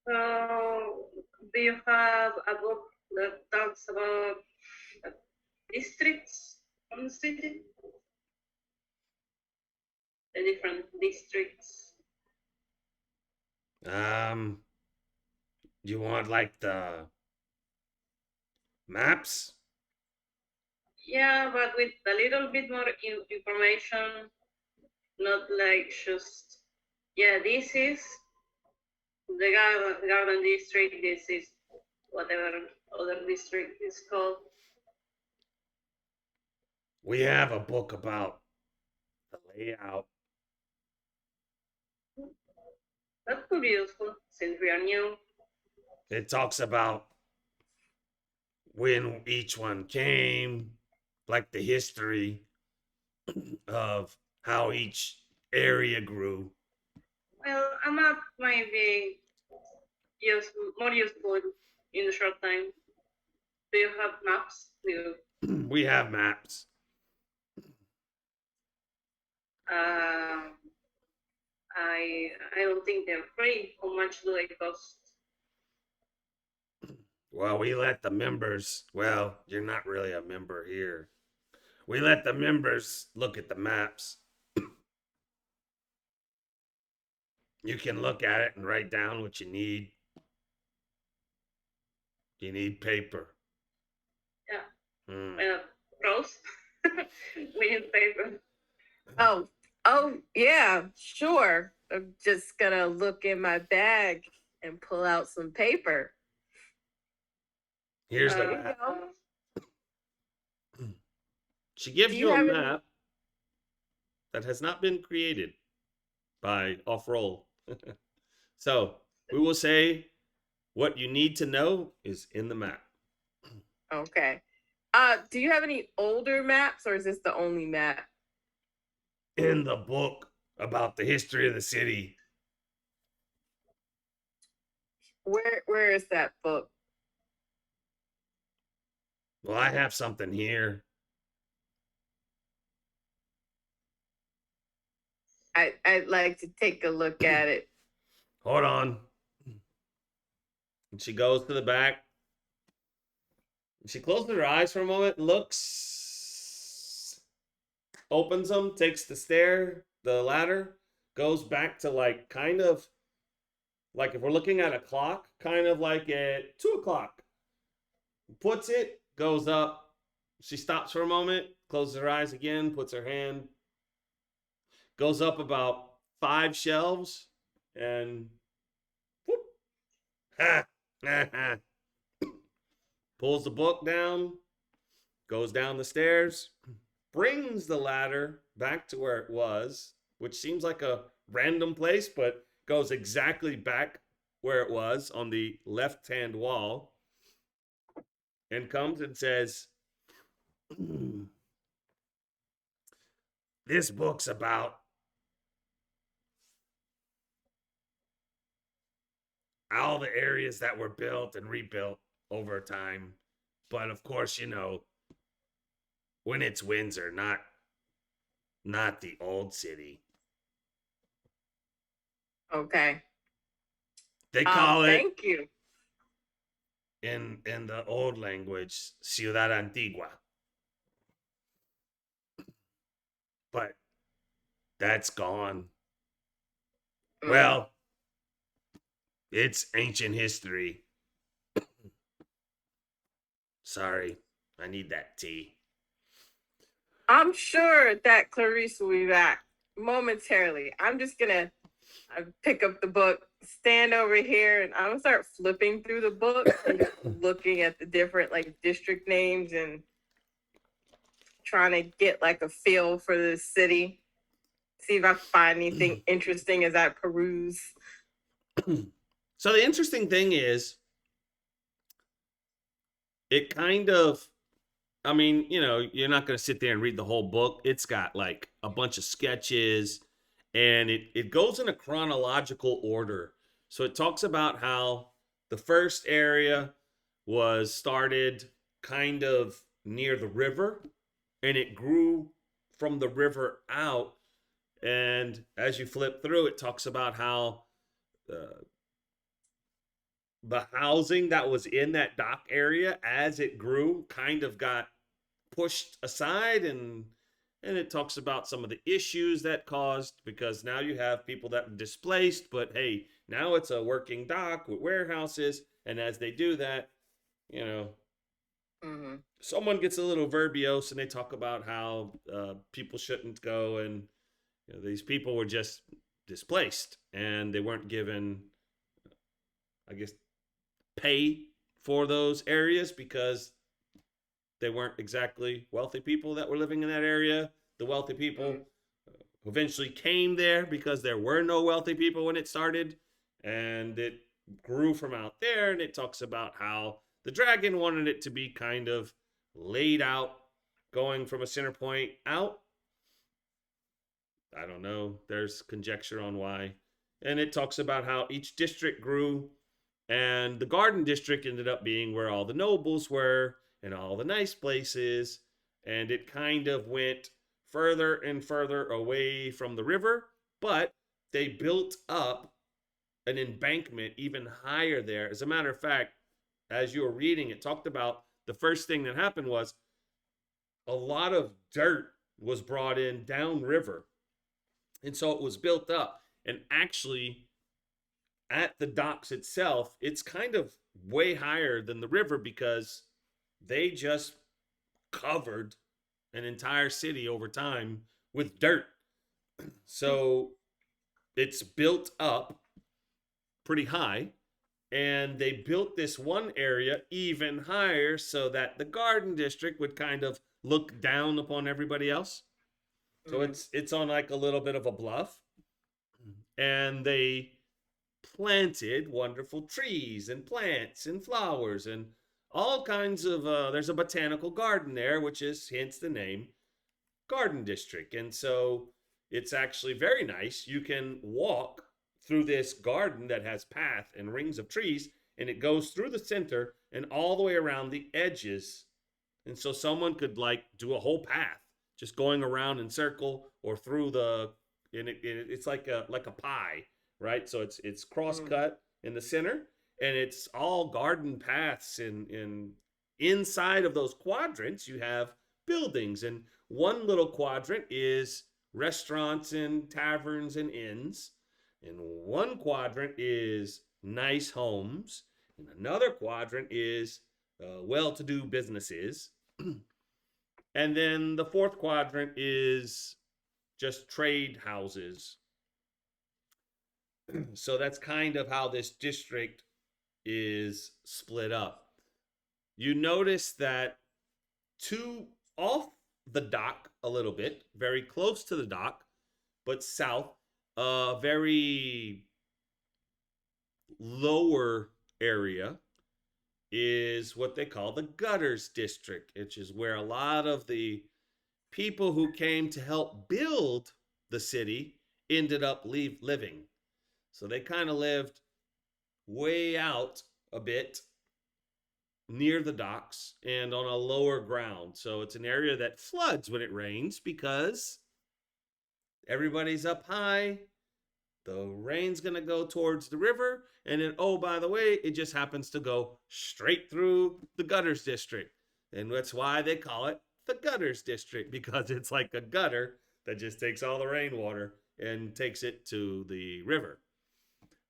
So, do you have a book that talks about districts from the city? The different districts. Um, you want like the maps? Yeah, but with a little bit more information, not like just, yeah, this is the garden district, this is whatever other district is called. We have a book about the layout. That could be useful since we are new. It talks about when each one came, like the history of how each area grew. Well, a map might be more useful in a short time. Do you have maps? We have maps. Uh, I don't think they're free. How much do they cost? Well, we let the members, well, you're not really a member here. We let the members look at the maps. You can look at it and write down what you need. You need paper. Yeah. Mm. Roze? We need paper. Oh, yeah, sure. I'm just gonna look in my bag and pull out some paper. Here's the There you map. go. She gives Do you you a have map that has not been created by off-roll. So we will say what you need to know is in the map. Okay. Do you have any older maps, or is this the only map? In the book about the history of the city. Where is that book? Well, I have something here. I'd like to take a look at it. Hold on. And she goes to the back. She closes her eyes for a moment, looks, opens them, takes the ladder, goes back to like kind of like if we're looking at a clock, kind of like at 2:00. Puts it, goes up. She stops for a moment, closes her eyes again, puts her hand, goes up about 5 shelves, and whoop, ha, ha, ha, pulls the book down, goes down the stairs, brings the ladder back to where it was, which seems like a random place, but goes exactly back where it was on the left-hand wall, and comes and says, this book's about all the areas that were built and rebuilt over time. But of course, when it's Windsor, not the old city. Okay. They call it Thank you. in the old language Ciudad Antigua. But that's gone. Well, it's ancient history. Sorry, I need that tea. I'm sure that Clarice will be back momentarily. I'm just gonna pick up the book, stand over here, and I'm gonna start flipping through the book and looking at the different like district names and trying to get like a feel for the city. See if I find anything interesting as I peruse. So the interesting thing is, it kind of, I mean, you're not going to sit there and read the whole book. It's got like a bunch of sketches, and it goes in a chronological order. So it talks about how the first area was started kind of near the river, and it grew from the river out. And as you flip through, it talks about how the housing that was in that dock area, as it grew, kind of got pushed aside, and And it talks about some of the issues that caused, because now you have people that were displaced, but hey, now it's a working dock with warehouses. And as they do that, you know, someone gets a little verbose and they talk about how people shouldn't go, and these people were just displaced and they weren't given, I guess, pay for those areas because they weren't exactly wealthy people that were living in that area. The wealthy people eventually came there because there were no wealthy people when it started, and it grew from out there. And it talks about how the dragon wanted it to be kind of laid out, going from a center point out. I don't know. There's conjecture on why. And it talks about how each district grew, and the garden district ended up being where all the nobles were and all the nice places. And it kind of went further and further away from the river, but they built up an embankment even higher there. As a matter of fact, as you were reading, it talked about the first thing that happened was a lot of dirt was brought in downriver. And so it was built up. And actually, at the docks itself, it's kind of way higher than the river because they just covered an entire city over time with dirt. So it's built up pretty high, and they built this one area even higher so that the garden district would kind of look down upon everybody else. So it's on like a little bit of a bluff, and they planted wonderful trees and plants and flowers and all kinds of there's a botanical garden there, which is hence the name Garden District. And so it's actually very nice. You can walk through this garden that has path and rings of trees, and it goes through the center and all the way around the edges. And so someone could like do a whole path just going around in circle or through the, and it's like a pie, right? So it's cross cut in the center, and it's all garden paths. And inside of those quadrants, you have buildings, and one little quadrant is restaurants and taverns and inns, and one quadrant is nice homes, and another quadrant is well-to-do businesses. And then the fourth quadrant is just trade houses. So that's kind of how this district is split up. You notice that off the dock a little bit, very close to the dock, but south, a very lower area is what they call the gutters district, which is where a lot of the people who came to help build the city ended up living. So they kind of lived way out a bit near the docks and on a lower ground. So it's an area that floods when it rains because everybody's up high. The rain's going to go towards the river. And then, oh, by the way, it just happens to go straight through the gutters district. And that's why they call it the gutters district, because it's like a gutter that just takes all the rainwater and takes it to the river.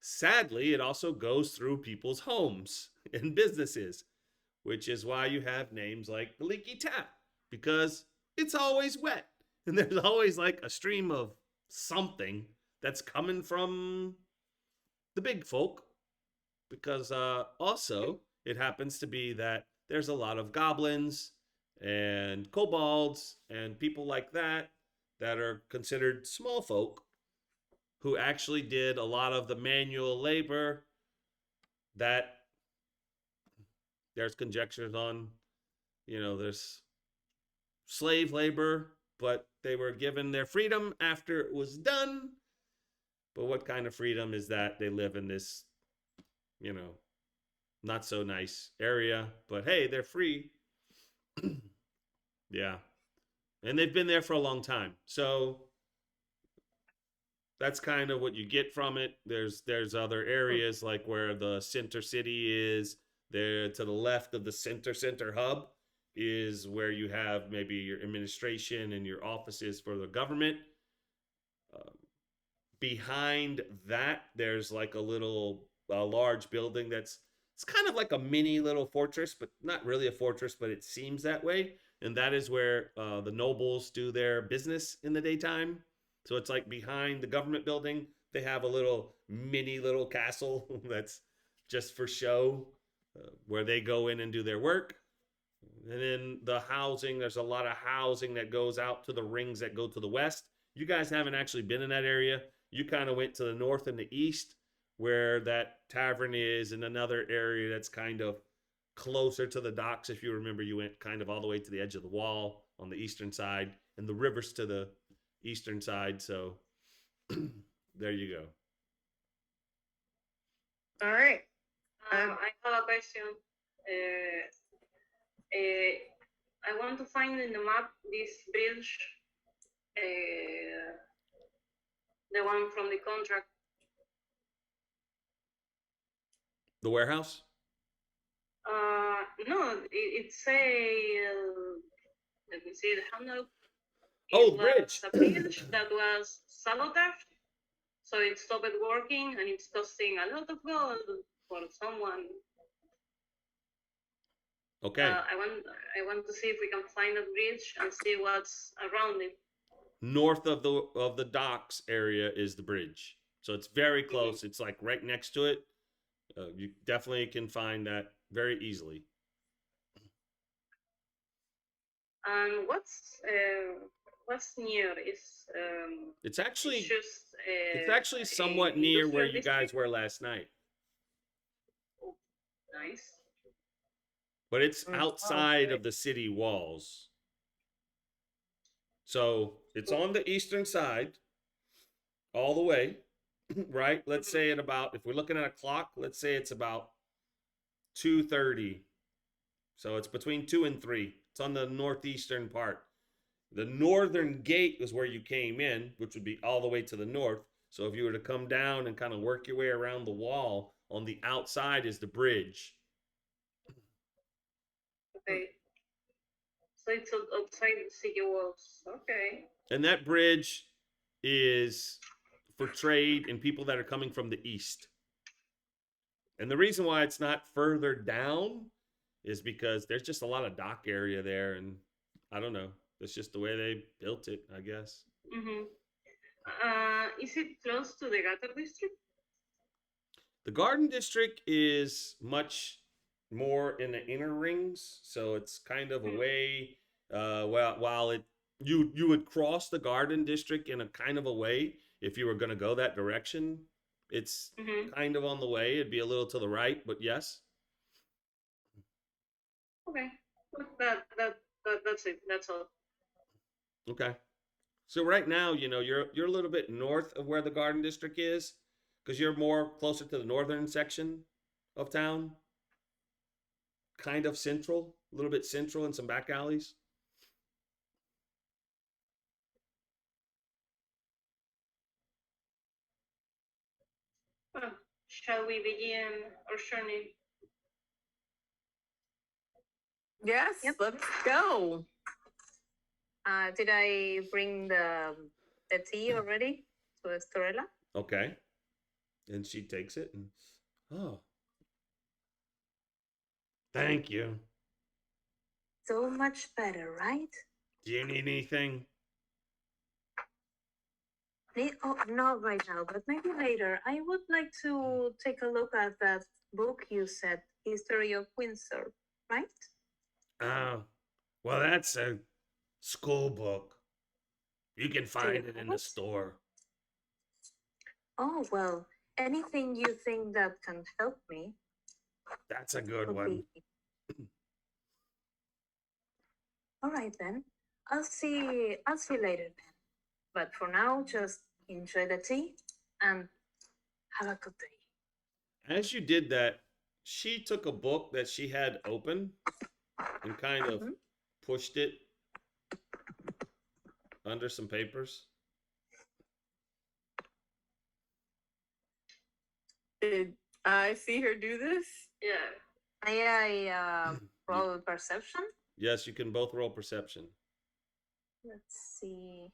Sadly, it also goes through people's homes and businesses, which is why you have names like the Leaky Tap, because it's always wet. And there's always like a stream of something that's coming from the big folk, because also it happens to be that there's a lot of goblins and kobolds and people like that that are considered small folk who actually did a lot of the manual labor that there's conjectures on. There's slave labor, but they were given their freedom after it was done. But what kind of freedom is that? They live in this, not so nice area, but hey, they're free. Yeah. And they've been there for a long time. So that's kind of what you get from it. There's other areas like where the center city is. There to the left of the center hub is where you have maybe your administration and your offices for the government. Behind that, there's like a large building it's kind of like a mini little fortress, but not really a fortress, but it seems that way. And that is where the nobles do their business in the daytime. So it's like behind the government building, they have a little castle that's just for show, where they go in and do their work. And then the housing, there's a lot of housing that goes out to the rings that go to the west. You guys haven't actually been in that area. You kind of went to the north and the east where that tavern is, and another area that's kind of closer to the docks. If you remember, you went kind of all the way to the edge of the wall on the eastern side, and the river's to the eastern side. So there you go. All right. I have a question. I want to find in the map this bridge, the one from the contract. The warehouse? No, it's a. Let me see the handle. Oh, It bridge. was a bridge that was sabotaged, so it stopped working, and it's costing a lot of gold for someone. Okay. I want to see if we can find a bridge and see what's around it. North of the docks area is the bridge, so it's very close. It's like right next to it. You definitely can find that very easily. And what's near is It's actually it's actually somewhat near where you guys were last night, Nice. but it's outside of the city walls. So it's on the eastern side, all the way, right? Let's say at about, if we're looking at a clock, let's say it's about 2:30. So it's between 2 and 3. It's on the northeastern part. The northern gate is where you came in, which would be all the way to the north. So if you were to come down and kind of work your way around the wall, on the outside is the bridge. Okay. So it's outside the city walls. Okay. And that bridge is for trade and people that are coming from the east. And the reason why it's not further down is because there's just a lot of dock area there, and I don't know. That's just the way they built it, I guess. Mm-hmm. Is it close to the Gutter district? The Garden District is much more in the inner rings, so it's kind of away. While you would cross the Garden District in a kind of a way if you were going to go that direction. It's kind of on the way. It'd be a little to the right, but yes. Okay. That's it. That's all. Okay. So right now, you're a little bit north of where the Garden District is, because you're more closer to the northern section of town. Kind of central, a little bit central, and some back alleys. Well, shall we begin our journey? Yes, let's go. Did I bring the tea already to Estorella? Okay. And she takes it and, oh, thank you. So much better, right? Do you need anything? Oh, not right now, but maybe later. I would like to take a look at that book you said, History of Windsor, right? Oh, well, that's a school book. You can find it in the store. Oh, well, anything you think that can help me. That's a good one. All right, then. I'll see you later then. But for now, just enjoy the tea and have a good day. As you did that, she took a book that she had open and kind of pushed it under some papers. Did I see her do this? Yeah. May I roll perception? Yes, you can both roll perception. Let's see.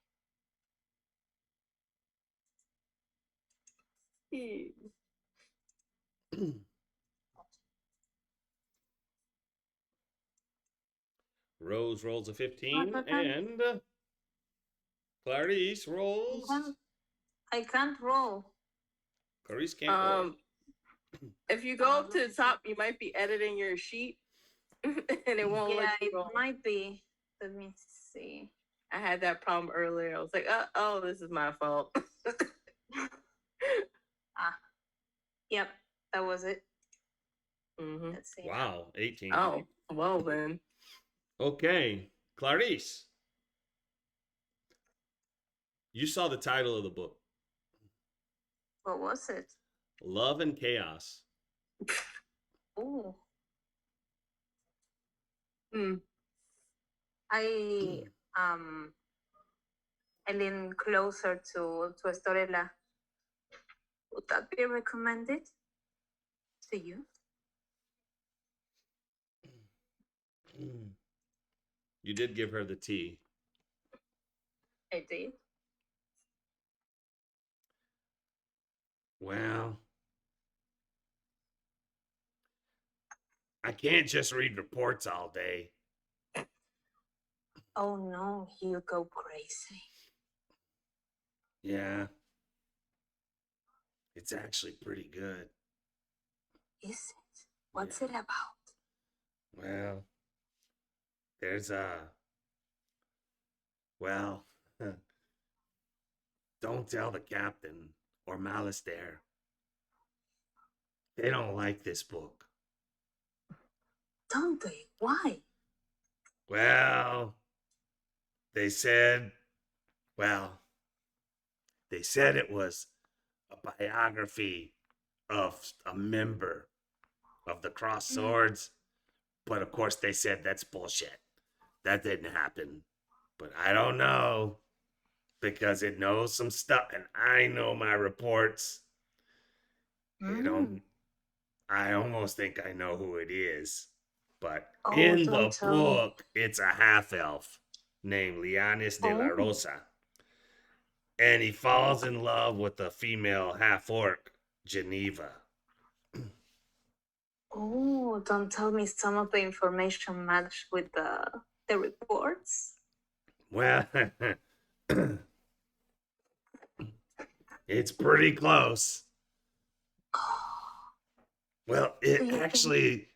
Rose rolls a 15, What? and Clarice rolls. I can't roll. Clarice can't roll. If you go up to the top, you might be editing your sheet, and it won't Yeah, let you it roll. might be. Let me see. I had that problem earlier. I was like, oh, this is my fault. Yep, that was it. Mhm. Let's see. Wow, 18. Oh, well then. Okay, Clarice. You saw the title of the book, What was it? Love and Chaos. Oh, Hmm. I lean closer to Estorella. Would that be recommended to you? You did give her the tea. I did. Well, I can't just read reports all day. Oh no, you go crazy. Yeah. It's actually pretty good. Is it? What's it about? Well, there's well, don't tell the captain or Malistaire. They don't like this book. Don't they? Why? Well, they said, they said it was a biography of a member of the Cross Swords, but of course they said that's bullshit. That didn't happen. But I don't know, because it knows some stuff, and I know my reports. They don't. I almost think I know who it is, but Oh, in the don't tell me. book, it's a half elf named Lianis de la Oh. Rosa, and he falls in love with the female half orc, Geneva. Oh, don't tell me some of the information matched with the reports. Well, it's pretty close. Well, Do you it think- actually,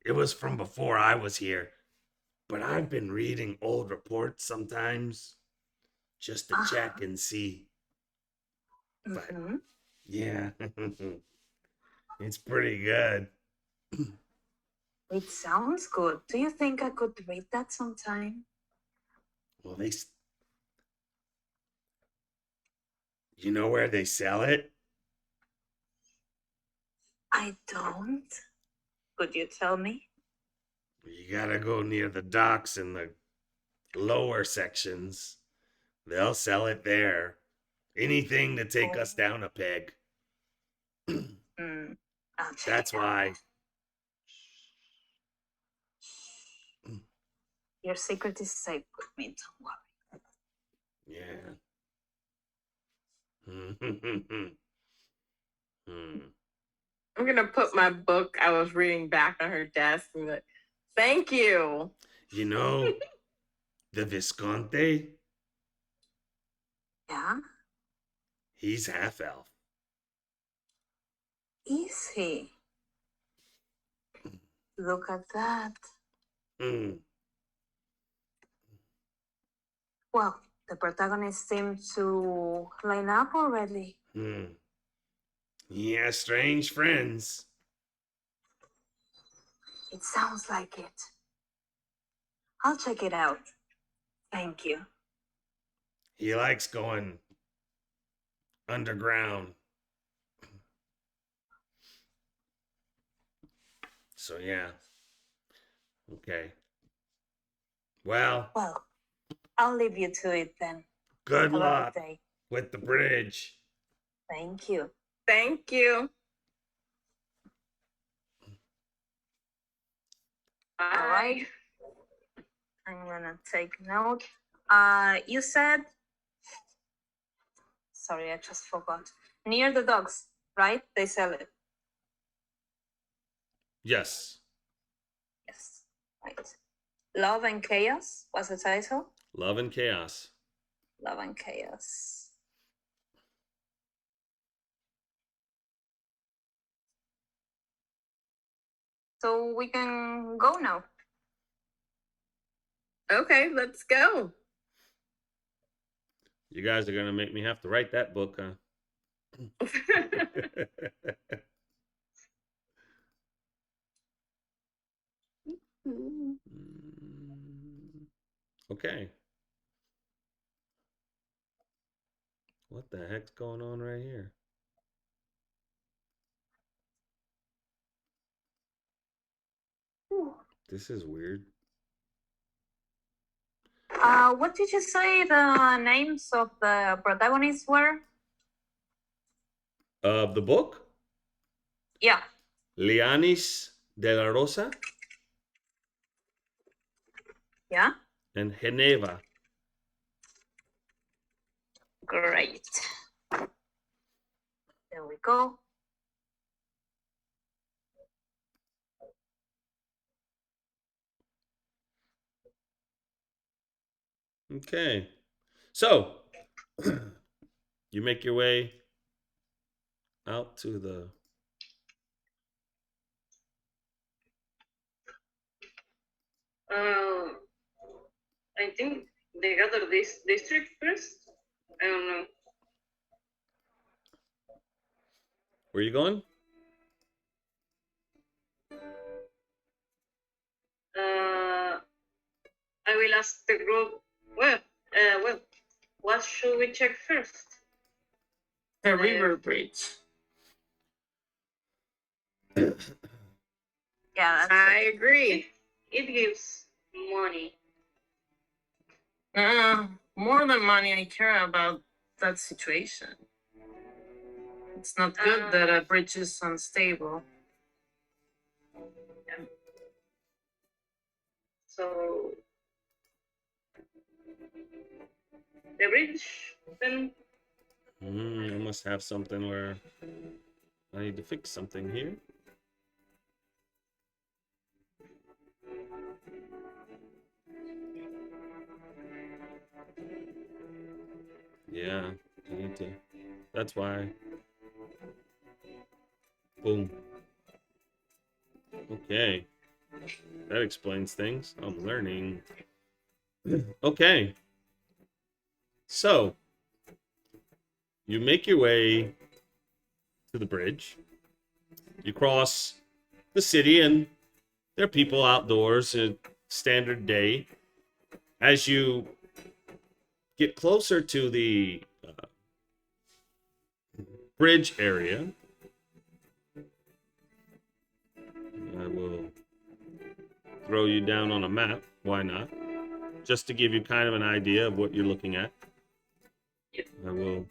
it was from before I was here, but I've been reading old reports sometimes just to check and see. But Mhm. yeah, it's pretty good. It sounds good. Do you think I could read that sometime? Well, you know where they sell it? I don't. Could you tell me? You gotta go near the docks in the lower sections. They'll sell it there. Anything to take us down a peg. I'll check That's it out. why. Your secret is safe with me, don't worry. Yeah. I'm gonna put my book I was reading back on her desk and be like, thank you. You know, the Visconti, Yeah? he's half elf. Is he? Look at that. Well, the protagonists seem to line up already. He has strange friends. It sounds like it. I'll check it out. Thank you. He likes going underground. So yeah. Okay. Well, I'll leave you to it then. good Have a luck good day. with the bridge. Thank you. Thank you. All right. I'm gonna take note. You said, sorry, I just forgot. Near the dogs, right? They sell it. Yes. Yes, right. Love and Chaos was the title. Love and Chaos. Love and Chaos. So we can go now. Okay, let's go. You guys are gonna make me have to write that book, huh? Okay. What the heck's going on right here? This is weird. What did you say the names of the protagonists were? The book? Yeah. Lianis de la Rosa Yeah. and Geneva. Great. There we go. Okay. So, you make your way out to the I think they gather this district first. I don't know. Where you going? I will ask the group. Well, what should we check first? The river bridge. Yeah, that's I agree. It gives money. More than money, I care about that situation. It's not good that a bridge is unstable. So the bridge then. I must have something where I need to fix something here. Yeah, I need to. That's why. Boom. Okay. That explains things. I'm learning. Okay. So, you make your way to the bridge. You cross the city, and there are people outdoors. A standard day. As you get closer to the bridge area, I will throw you down on a map. Why not? Just to give you kind of an idea of what you're looking at. Yep. I will.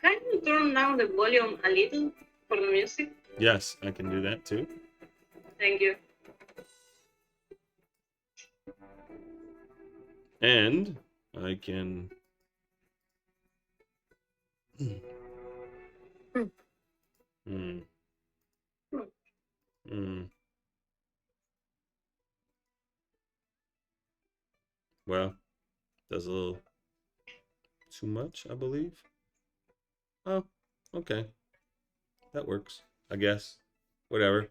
Can you turn down the volume a little for the music? Yes, I can do that too. Thank you. And I can. Hmm. Hmm. Well, does a little too much, I believe. Oh, okay. That works, I guess. Whatever.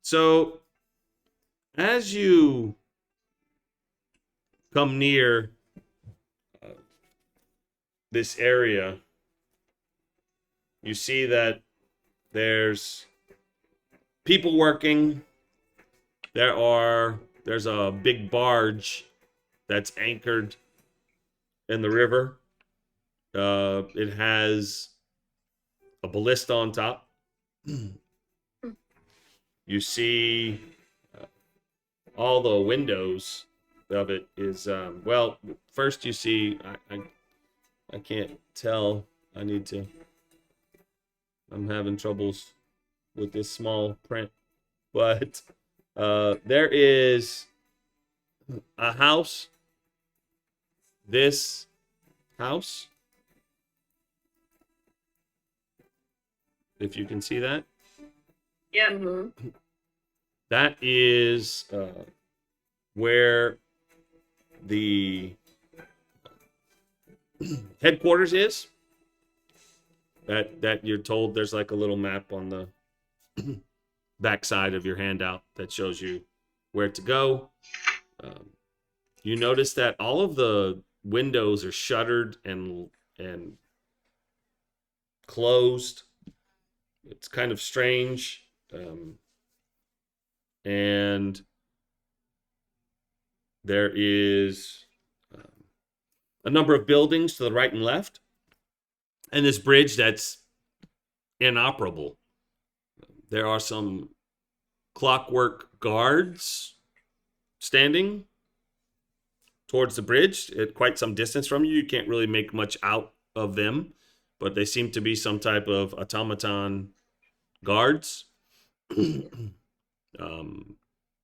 So, as you come near this area, you see that there's people working. There's a big barge that's anchored in the river. It has a ballista on top. You see all the windows of it is well, first you see I can't tell. I'm having troubles with this small print. But there is a house. This house, if you can see that, Yeah. Mm-hmm. that is where the headquarters is. That you're told there's like a little map on the backside of your handout that shows you where to go. You notice that all of the windows are shuttered and closed. It's kind of strange. And there is a number of buildings to the right and left, and this bridge that's inoperable. There are some clockwork guards standing towards the bridge at quite some distance from you. You can't really make much out of them, but they seem to be some type of automaton guards.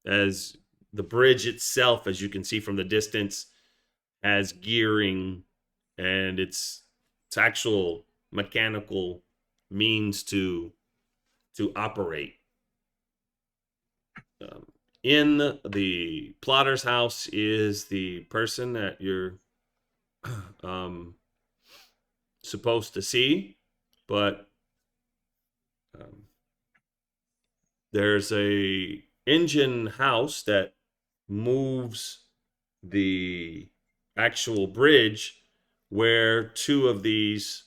As the bridge itself, as you can see from the distance, has gearing and its actual mechanical means to operate. In the plotter's house is the person that you're supposed to see, but there's a engine house that moves the actual bridge where two of these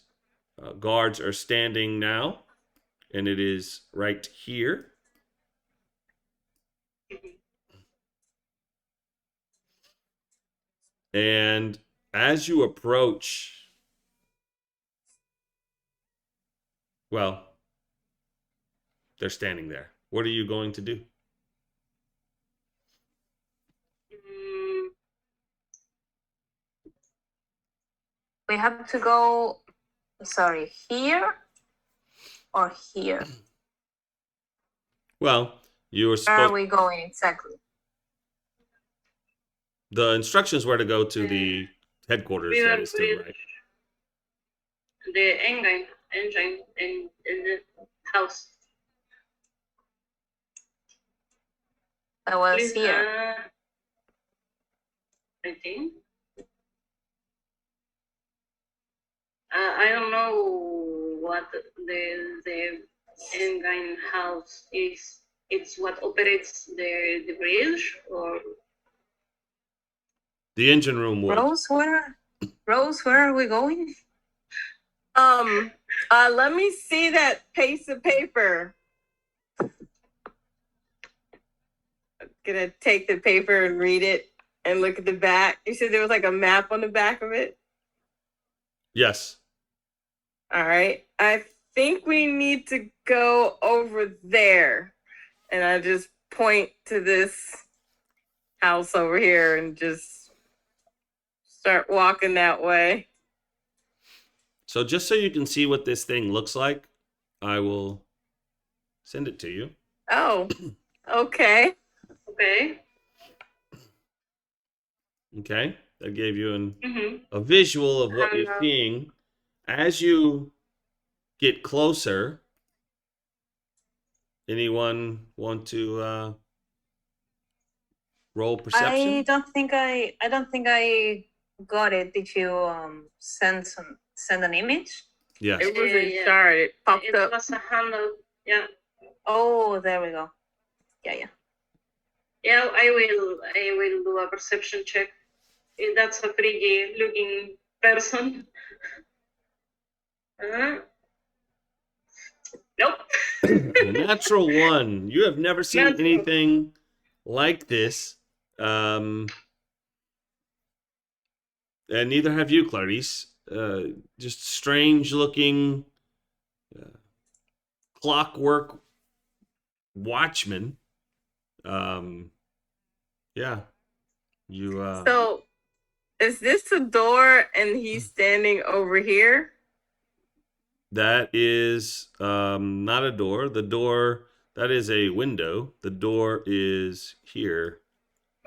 guards are standing now, and it is right here. And as you approach, well, they're standing there. What are you going to do? We have to go, sorry, here or here? Well, you were Where are supposed. we going exactly? The instructions were to go to the headquarters. We That are is still with right. the engine in the house. That was Please, here. I think. I don't know what the engine house is. It's what operates the bridge, or The engine room would. Rose, where are we going? Let me see that piece of paper. I'm gonna take the paper and read it and look at the back. You said there was like a map on the back of it? Yes. All right. I think we need to go over there. And I just point to this house over here and just start walking that way. So just so you can see what this thing looks like, I will send it to you. Oh, okay. okay. Okay? That gave you Mm-hmm. a visual of what you're seeing. As you get closer, anyone want to roll perception? I don't think I got it. Did you send an image? Yes. It was a Yeah. chart. It popped It up. was a handle. Yeah. Oh, there we go. Yeah. Yeah, I will do a perception check. If that's a pretty looking person. Nope. A natural one. You have never seen Natural. anything like this. And neither have you, Clarice. Just strange looking clockwork watchman. Yeah. You So, is this a door and he's standing over here? that is not a door. The door, that is a window. The door is here.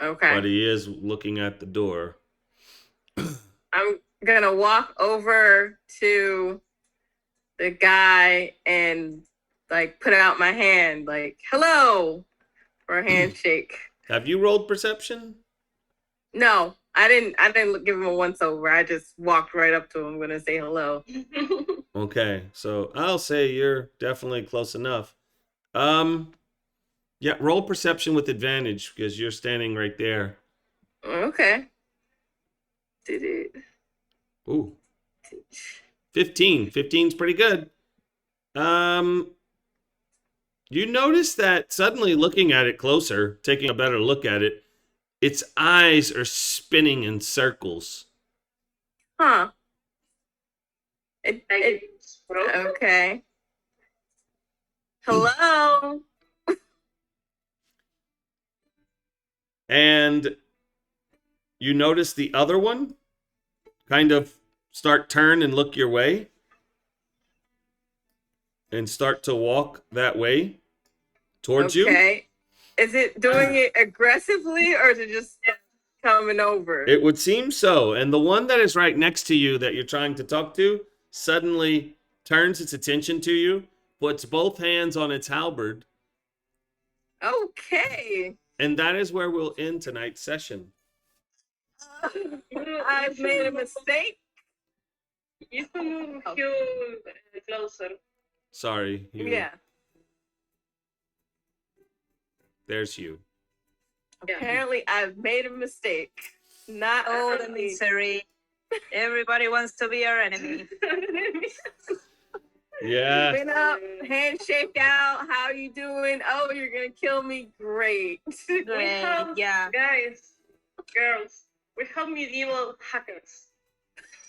Okay. but he is looking at the door. I'm gonna walk over to the guy and like put out my hand, like hello, for a handshake. Have you rolled perception? No, I didn't. I didn't give him a once over. I just walked right up to him. I'm gonna say hello. Okay, so I'll say you're definitely close enough. Yeah, roll perception with advantage because you're standing right there. Okay. Did it? Ooh, 15. 15's pretty good. You notice that suddenly looking at it closer, taking a better look at it, its eyes are spinning in circles. Huh. Like It it's broken? okay. Hello. And you notice the other one kind of turn and look your way and start to walk that way towards you. Okay. Is it doing it aggressively or is it just coming over? It would seem so. And the one that is right next to you that you're trying to talk to suddenly turns its attention to you, puts both hands on its halberd, Okay. and that is where we'll end tonight's session. I've made a mistake. You can move you closer. Sorry. Yeah. There's you. Yeah. Apparently, I've made a mistake. Not Oh, the only- misery. Everybody wants to be our enemy. Yeah. Been up, handshake out. How you doing? Oh, you're gonna kill me. Great. Great, have- yeah. Guys, girls, we have medieval hackers.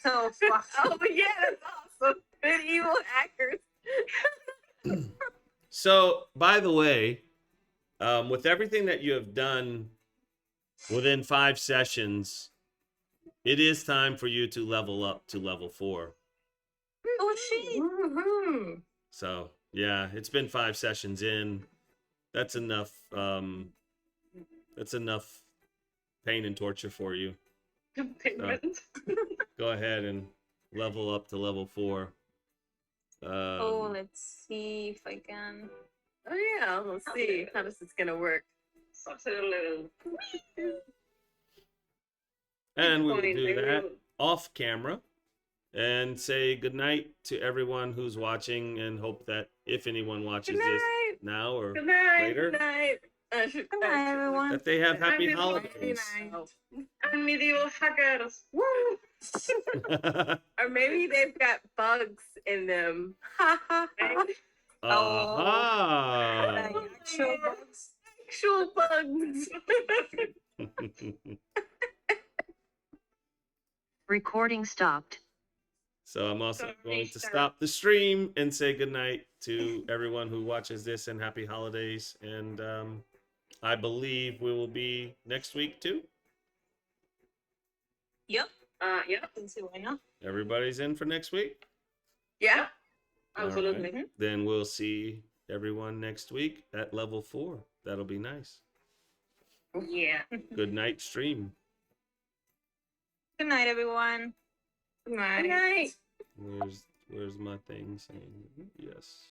So fun. Oh yeah, that's awesome. Medieval hackers. So, by the way, with everything that you have done within 5 sessions, it is time for you to level up to level 4. Oh, shit. Woohoo. So, yeah, it's been 5 sessions in. That's enough. That's enough pain and torture for you. Payment. Go ahead and level up to level 4. Oh, let's see if I can. Oh yeah, let's see how this is gonna work. Sorcerer level. And we will Point, do I that will- off camera and say goodnight to everyone who's watching, and hope that if anyone watches Good this night. now or Good night. later, Good night. Good night, everyone. that they have happy Happy holidays. Oh. And medieval hackers. Woo! Or maybe they've got bugs in them. Ha ha ha. Aha! Like actual bugs. Actual bugs. Recording stopped. So I'm also Sorry, going to sir. stop the stream and say goodnight to everyone who watches this, and happy holidays. And I believe we will be next week too. Yep. Yeah, I can see why not. Everybody's in for next week? Yeah. absolutely. All right. Then we'll see everyone next week at level 4. That'll be nice. Yeah. Good night, stream. Good night, everyone. Good night. Where's my thing saying yes?